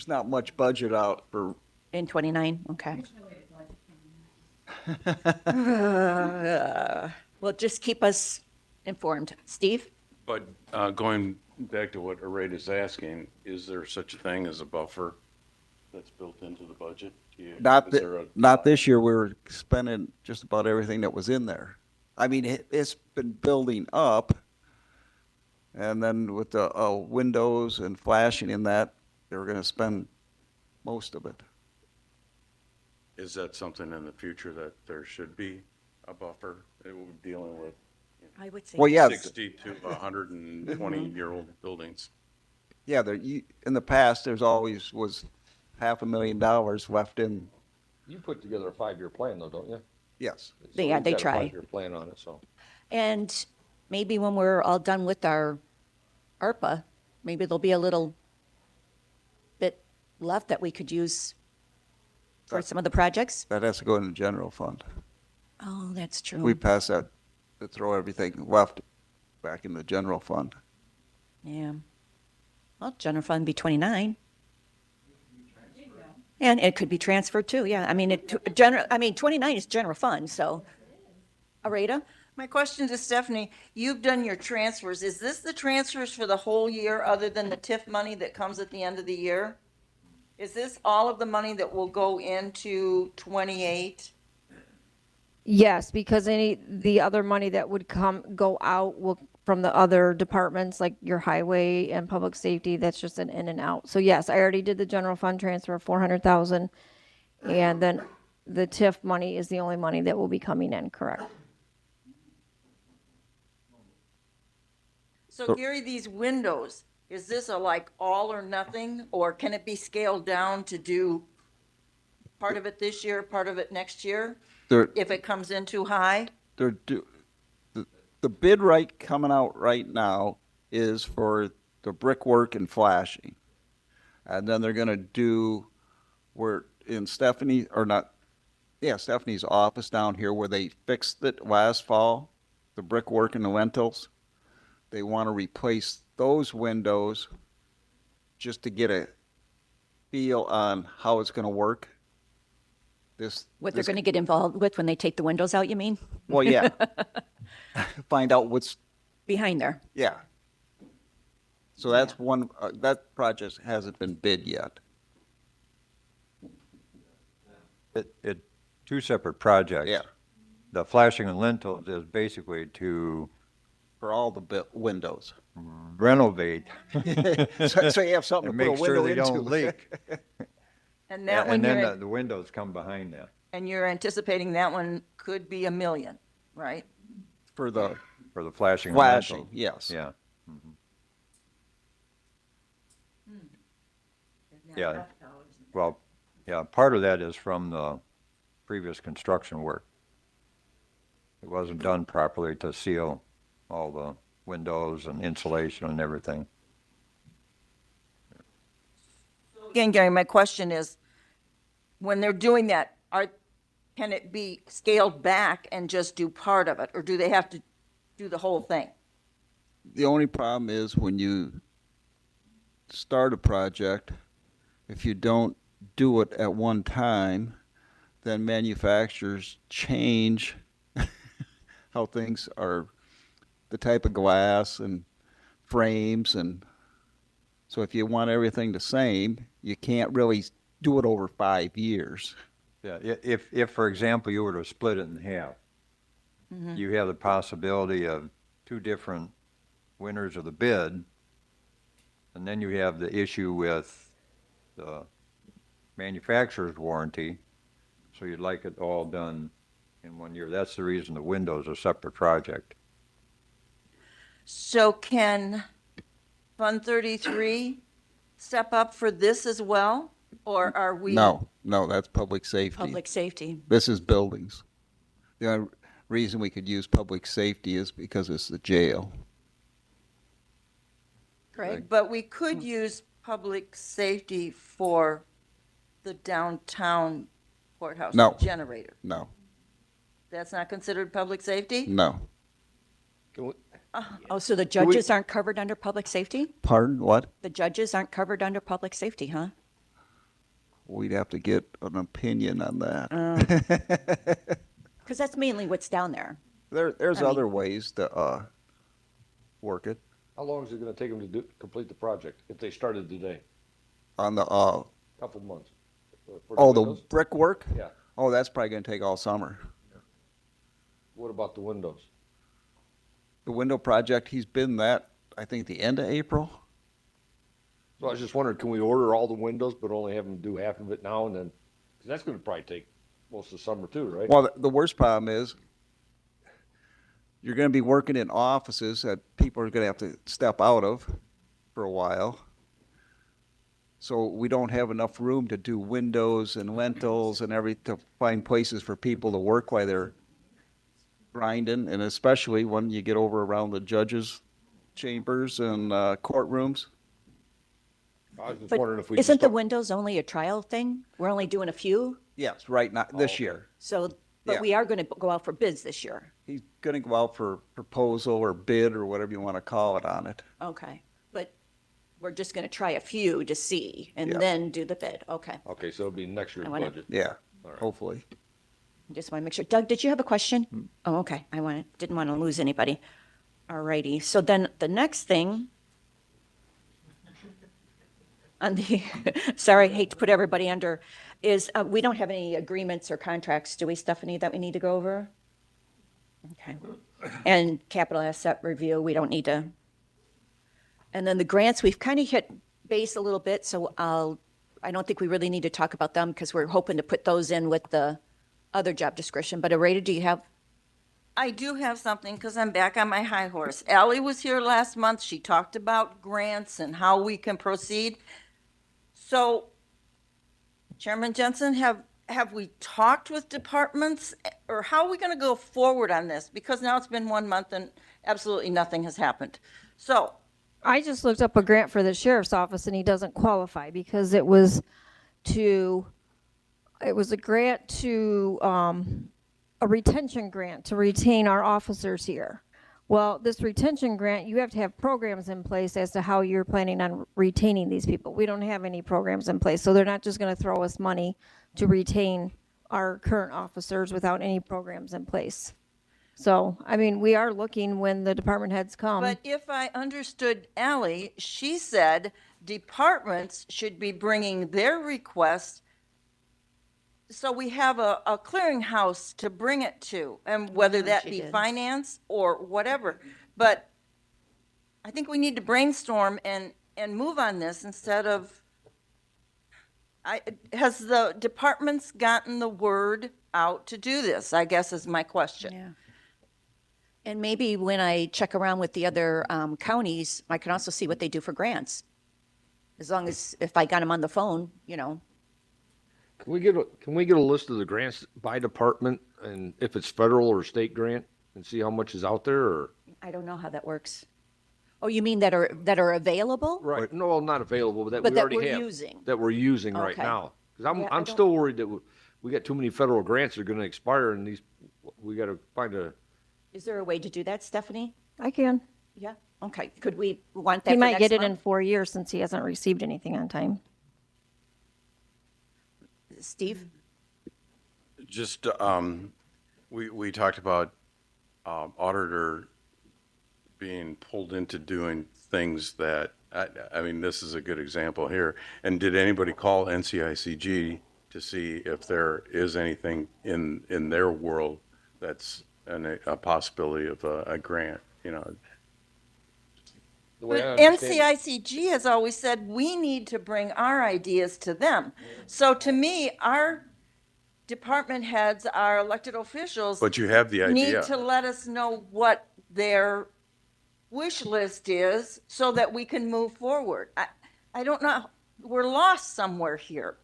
not much budget out for. In 29? Okay. Well, just keep us informed. Steve? But going back to what Arade is asking, is there such a thing as a buffer that's built into the budget? Not Is there a- not this year. We were spending just about everything that was in there. I mean, it's been building up, and then with the windows and flashing in that, they were going to spend most of it. Is that something in the future that there should be a buffer that we're dealing with I would say. Well, yeah, 60 to 120-year-old buildings. yeah, in the past, there's always was $500,000 left in, You put together a 5-year plan though, don't you? yes. So Yeah, you've they got a try. 5-year plan on it, so. And maybe when we're all done with our ARPA, maybe there'll be a little bit left that we could use for some of the projects. That has to go in the general fund. Oh, that's true. We pass that, to throw everything left back in the general fund. Yeah. Well, general fund be 29. And it could be transferred too, yeah. I mean, 29 is general fund, so. Areta? My question to Stephanie, you've done your transfers. Is this the transfers for the whole year other than the TIF money that comes at the end of the year? Is this all of the money that will go into 28? Yes, because the other money that would go out will, from the other departments, like your highway and public safety, that's just an in and out. So yes, I already did the general fund transfer of 400,000. And then the TIF money is the only money that will be coming in, correct? So Gary, these windows, is this a like all or nothing, or can it be scaled down to do part of it this year, part of it next year, They're, if it comes in too high? they're do, the bid right coming out right now is for the brickwork and flashing. And then they're gonna do where in Stephanie, or not, yeah, Stephanie's office down here where they fixed it last fall, the brickwork and the lintels. They want to replace those windows just to get a feel on how it's going to work. What they're going to get involved with when they take the windows out, you mean? Well, yeah. Find out what's, Behind there. yeah. So that's one, that project hasn't been bid yet. It, two separate projects. Yeah. The flashing and lintels is basically to For all the windows. renovate So you have something and to put a make sure window they into. don't leak. And that one And then you're, the windows come behind that and you're anticipating that one could be $1 million, right? For the for the flashing and flashing, lintels. yes. Yeah. Yeah. Well, yeah, part of that is from the previous construction work. It wasn't done properly to seal all the windows and insulation and everything. Again, Gary, my question is, when they're doing that, can it be scaled back and just do part of it, or do they have to do the whole thing? The only problem is when you start a project, if you don't do it at one time, then manufacturers change how things are, the type of glass and frames. And so if you want everything the same, you can't really do it over 5 years. Yeah, if, for example, you were to split it in half, you have the possibility of two different winners of the bid, and then you have the issue with the manufacturer's warranty, so you'd like it all done in 1 year. That's the reason the window's a separate project. So can Fund 33 step up for this as well, or are we? No, that's public safety. Public safety. This is buildings. The only reason we could use public safety is because it's the jail. Correct. But we could use public safety for the downtown courthouse No. generator. No, That's not considered public safety? no. Oh, so the judges aren't covered under public safety? Pardon, what? The judges aren't covered under public safety, huh? We'd have to get an opinion on that. Because that's mainly what's down there. There's I mean- other ways to work it How long is it gonna take them to complete the project if they started today? on the, Couple months? For the windows? brickwork? Yeah. Oh, that's probably gonna take all summer. What about the windows? The window project, he's been that, I think, the end of April. So I was just wondering, can we order all the windows but only have them do half of it now and then? Because that's gonna probably take most of the summer too, right? Well, the worst problem is you're going to be working in offices that people are going to have to step out of for a while. So we don't have enough room to do windows and lentils and to find places for people to work while they're grinding, and especially when you get over around the judges' chambers and courtrooms. I was just But wondering if we isn't just the start- windows only a trial thing? We're only doing a few? Yes, right now, this year. So, but Yeah. we are going to go out for bids this year. He's going to go out for proposal or bid or whatever you want to call it on it. Okay. But we're just going to try a few to see and Yeah. then do the bid. Okay. Okay, so it'll be next year's I wanna- budget. Yeah, hopefully. Just want to make sure. Doug, did you have a question? Oh, okay. Didn't want to lose anybody. All righty. So then the next thing on the, sorry, hate to put everybody under, is we don't have any agreements or contracts, do we, Stephanie, that we need to go over? Okay. And capital asset review, we don't need to. And then the grants, we've kind of hit base a little bit, so I don't think we really need to talk about them because we're hoping to put those in with the other job description. But Areta, do you have? I do have something because I'm back on my high horse. Ally was here last month. She talked about grants and how we can proceed. So, Chairman Jensen, have we talked with departments, or how are we going to go forward on this? Because now it's been 1 month and absolutely nothing has happened. So, I just looked up a grant for the sheriff's office and he doesn't qualify because it was a grant to, a retention grant to retain our officers here. Well, this retention grant, you have to have programs in place as to how you're planning on retaining these people. We don't have any programs in place, so they're not just going to throw us money to retain our current officers without any programs in place. So, I mean, we are looking when the department heads come. but if I understood Ally, she said departments should be bringing their requests so we have a clearinghouse to bring it to, and whether that she be did. finance or whatever. But I think we need to brainstorm and move on this instead of, has the departments gotten the word out to do this, I guess is my question. Yeah. And maybe when I check around with the other counties, I can also see what they do for grants. As long as, if I got them on the phone, you know. Can we get a list of the grants by department and if it's federal or state grant and see how much is out there, or? I don't know how that works. Oh, you mean that are available? Right, no, not available, but that But we that already we're have. using. That we're using right Okay. now. Because Yeah, I I'm don't- still worried that we got too many federal grants that are going to expire and we got to find a, Is there a way to do that, Stephanie? I can. Yeah, okay. Could we want that He for might next get it in month? 4 years since he hasn't received anything on time. Steve? Just, we talked about auditor being pulled into doing things that, I mean, this is a good example here. And did anybody call NCICG to see if there is anything in their world that's a possibility of a grant, you know? the way I But understand it. NCICG has always said we need to bring our ideas to them. So to me, our department heads, our elected officials But you have the need idea. to let us know what their wish list is so that we can move forward. I don't know, we're lost somewhere here.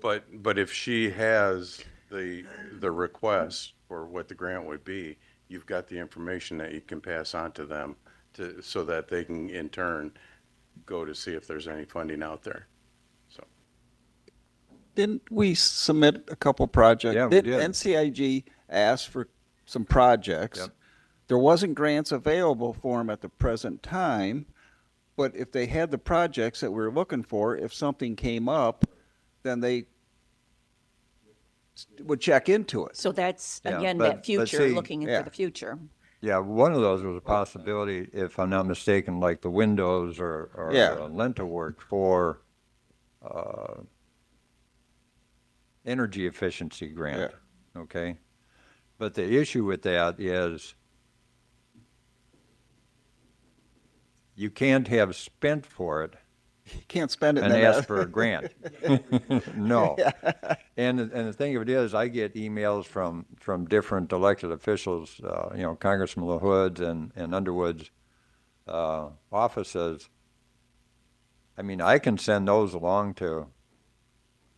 But if she has the request for what the grant would be, you've got the information that you can pass on to them so that they can in turn go to see if there's any funding out there. So, Didn't we submit a couple projects? Yeah, we did. NCIG asked for some projects. Yep. There wasn't grants available for them at the present time, but if they had the projects that we were looking for, if something came up, then they would check into it. So that's, Yeah, again, but- that but future, see, looking yeah. for the future. Yeah, one of those was a possibility, if I'm not mistaken, like the windows or Yeah. lentil work for energy efficiency grant, okay? But the issue with that is you can't have spent for it You can't spend it and in ask that. for a grant. No. And the thing of it is, I get emails from different elected officials, Congressman LaHood's and Underwood's offices. I mean, I can send those along to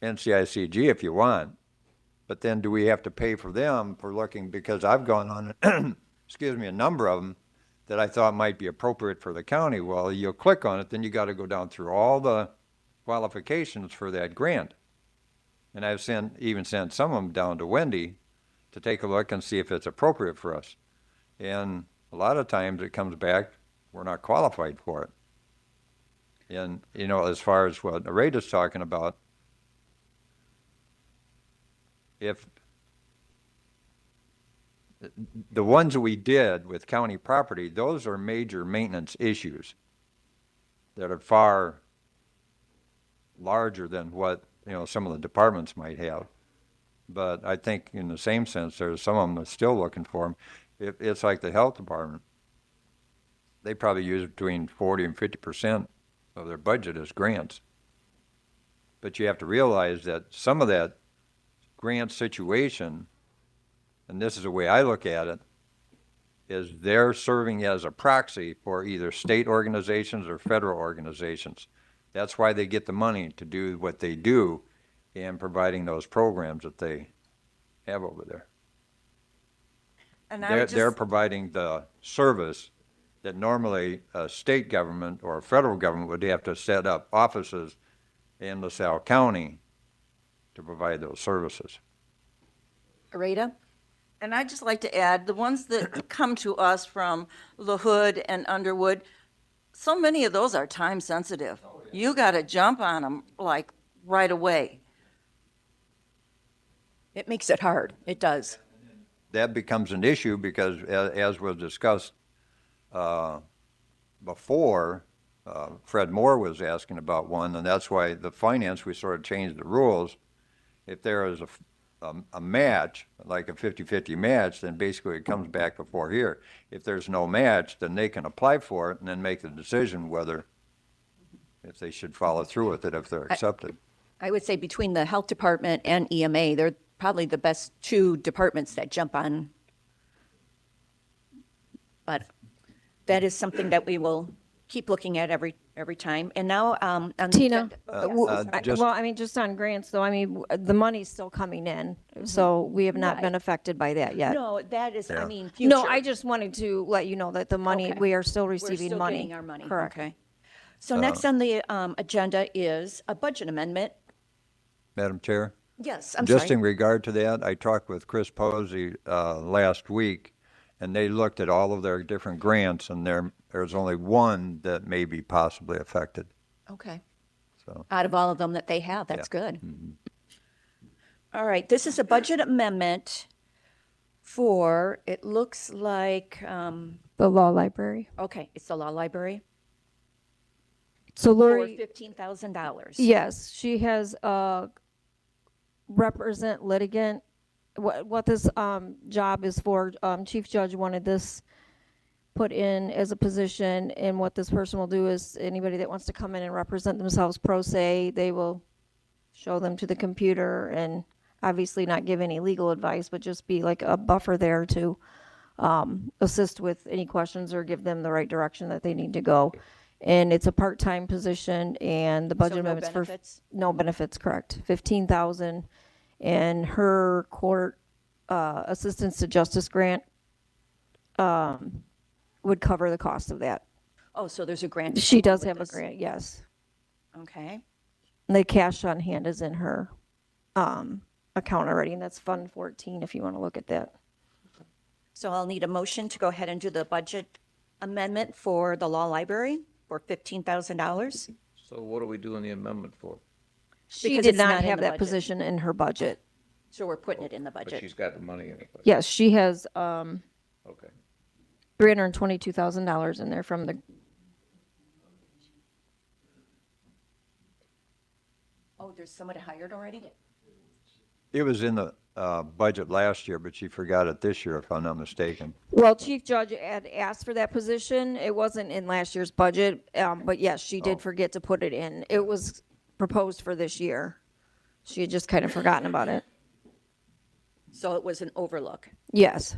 NCICG if you want, but then do we have to pay for them for looking, because I've gone on, excuse me, a number of them that I thought might be appropriate for the county. Well, you'll click on it, then you got to go down through all the qualifications for that grant. And I've even sent some of them down to Wendy to take a look and see if it's appropriate for us. And a lot of times it comes back, we're not qualified for it. And, as far as what Rita's talking about, if the ones that we did with county property, those are major maintenance issues that are far larger than what, some of the departments might have. But I think in the same sense, there's some of them that's still looking for them. It's like the health department. They probably use between 40 and 50% of their budget as grants. But you have to realize that some of that grant situation, and this is the way I look at it, is they're serving as a proxy for either state organizations or federal organizations. That's why they get the money to do what they do in providing those programs that they have over there. And I would They're just, providing the service that normally a state government or a federal government would have to set up offices in LaSalle County to provide those services. Rita? and I'd just like to add, the ones that come to us from LaHood and Underwood, so many of those are time sensitive. You got to jump on them like right away. It makes it hard. It does. That becomes an issue because, as was discussed before, Fred Moore was asking about one, and that's why the finance, we sort of changed the rules. If there is a match, like a 50-50 match, then basically it comes back before here. If there's no match, then they can apply for it and then make the decision whether, if they should follow through with it, if they're accepted. I would say between the health department and EMA, they're probably the best two departments that jump on. But that is something that we will keep looking at every time. And now, on the Tina, agenda- just- well, I mean, just on grants, though, I mean, the money's still coming in, so we have not been Right. affected by that yet. No, that is, I Yeah. mean, future. No, I just wanted to let you know that the money, Okay. we are still We're receiving still money. getting our money. Correct. Okay. So next on the agenda is a budget amendment. Madam Chair? Yes, I'm Just sorry. in regard to that, I talked with Chris Posey last week, and they looked at all of their different grants, and there's only one that may be possibly affected. Okay. So, Out of all of them that they have, that's good. All right, this is a budget amendment for, it looks like, The law library. okay, it's the law library So for Lori, $15,000. yes, she has represent litigant. What this job is for, Chief Judge wanted this put in as a position, and what this person will do is anybody that wants to come in and represent themselves pro se, they will show them to the computer and obviously not give any legal advice, but just be like a buffer there to assist with any questions or give them the right direction that they need to go. And it's a part-time position, and the budget So no amendment's for benefits? no benefits, correct? 15,000, and her court assistance to justice grant would cover the cost of that. Oh, so there's a grant. to She come up does with have a this. grant, yes. Okay. And the cash on hand is in her account already, and that's Fund 14 if you want to look at that. So I'll need a motion to go ahead and do the budget amendment for the law library for $15,000. So what are we doing the amendment for? She Because did it's not not in have the that budget. position in her budget. So we're putting it in the But budget. she's got the money in it. Yes, she has Okay. $322,000 in there from the, Oh, there's somebody hired already? it was in the budget last year, but she forgot it this year, if I'm not mistaken. Well, Chief Judge had asked for that position. It wasn't in last year's budget, but yes, she did forget to put it in. It was proposed for this year. She had just kind of forgotten about it. So it was an overlook. Yes.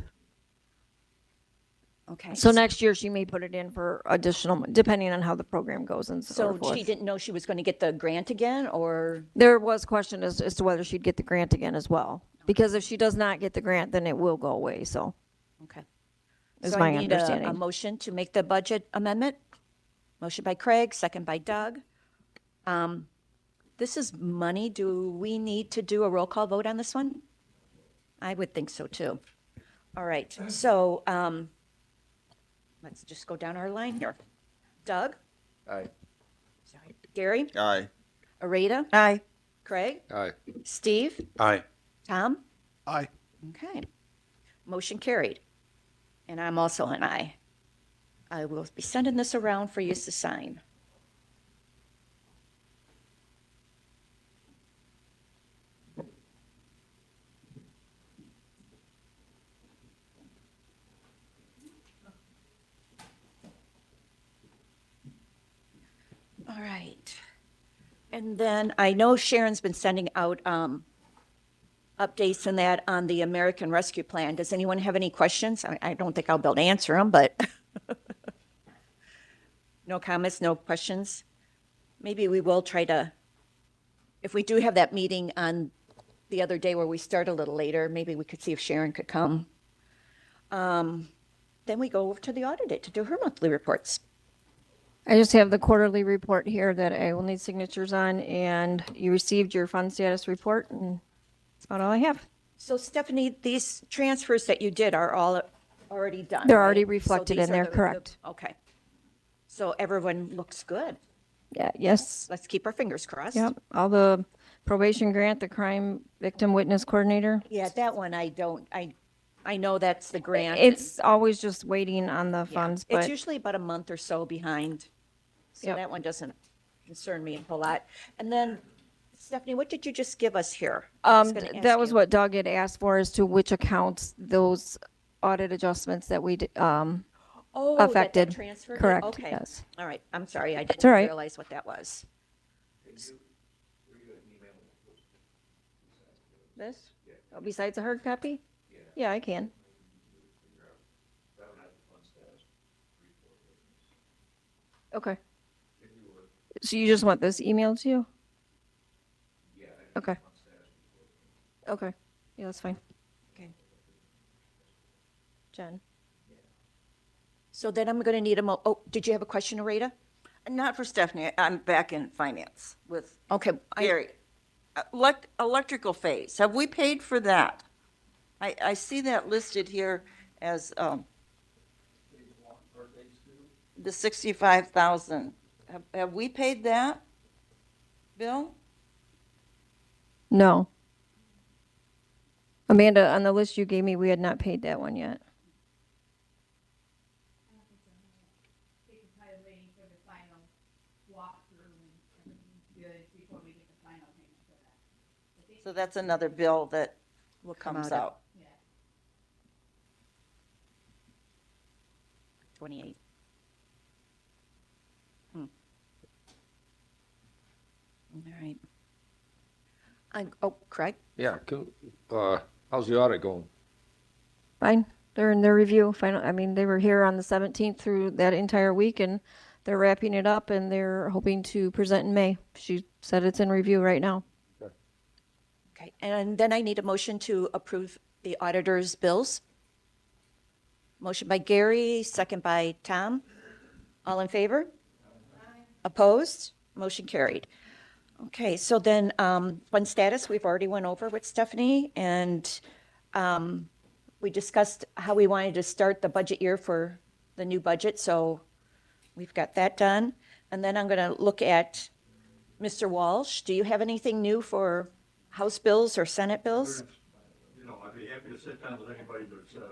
Okay. So next year she may put it in for additional, depending on how the program goes and so So forth. she didn't know she was going to get the grant again, or? There was question as to whether she'd get the grant again as well. Because if she does not get the grant, then it will go away, so Okay. is So my I need understanding. a motion to make the budget amendment. Motion by Craig, second by Doug. This is money. Do we need to do a roll call vote on this one? I would think so too. All right, so let's just go down our line here. Doug? Aye. Sorry. Gary? Aye. Areta? Aye. Craig? Aye. Steve? Aye. Tom? Aye. Okay. Motion carried. And I'm also an aye. I will be sending this around for you to sign. All right. And then I know Sharon's been sending out updates and that on the American Rescue Plan. Does anyone have any questions? I don't think I'll be able to answer them, but no comments, no questions? Maybe we will try to, if we do have that meeting on the other day where we start a little later, maybe we could see if Sharon could come. Then we go over to the audit to do her monthly reports. I just have the quarterly report here that I will need signatures on, and you received your fund status report, and that's about all I have. So Stephanie, these transfers that you did are all already done, They're right? already So reflected these in are there, correct. Okay. So everyone looks good. Yeah, yes, Let's keep our fingers crossed. yep, all the probation grant, the crime victim witness coordinator. Yeah, that one I know that's the grant. It's always just waiting on the Yeah, funds, It's but usually about a month or so behind. So Yep. that one doesn't concern me a whole lot. And then Stephanie, what did you just give us here? I was gonna ask that was you. what Doug had asked for, as to which accounts those audit adjustments that we, Oh, that affected. transferred it? Correct, Okay. yes. All right, I'm sorry, I didn't all right. realize what that was. This? Oh, besides a hard copy? Yeah, I can. Okay. So you just want this emailed to you? Yeah. Okay. Okay, yeah, that's fine. Okay. Jen? So then I'm going to need oh, did you have a question, Areta? Not for Stephanie. I'm back in finance with Okay. Gary. Electrical phase, have we paid for that? I see that listed here as, the 65,000. Have we paid that, Bill? No. Amanda, on the list you gave me, we had not paid that one yet. They could probably waiting for the final walkthrough and everything's good before we get the final payment for that. So that's another bill that Will come comes out of- out. 28. All right. Oh, Craig? Yeah, how's the audit going? Fine, they're in their review, final, I mean, they were here on the 17th through that entire week, and they're wrapping it up, and they're hoping to present in May. She said it's in review right now. Okay, and then I need a motion to approve the auditor's bills. Motion by Gary, second by Tom. All in favor? Opposed? Motion carried. Okay, so then fund status, we've already went over with Stephanie, and we discussed how we wanted to start the budget year for the new budget, so we've got that done. And then I'm going to look at Mr. Walsh. Do you have anything new for House bills or Senate bills? You know, I'd be happy to sit down with anybody that's,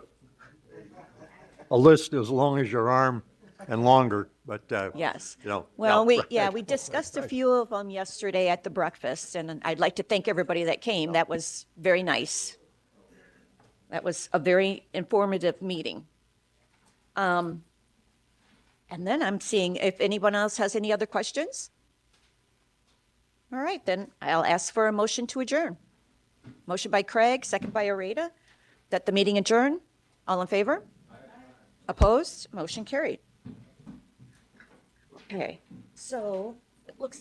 a list as long as your arm and longer, but, Yes. you know. Well, no, we discussed a few of them yesterday at the breakfast, and I'd like to thank everybody that came. That was very nice. That was a very informative meeting. And then I'm seeing if anyone else has any other questions. All right, then I'll ask for a motion to adjourn. Motion by Craig, second by Areta, that the meeting adjourn. All in favor? Opposed? Motion carried. Okay, so it looks like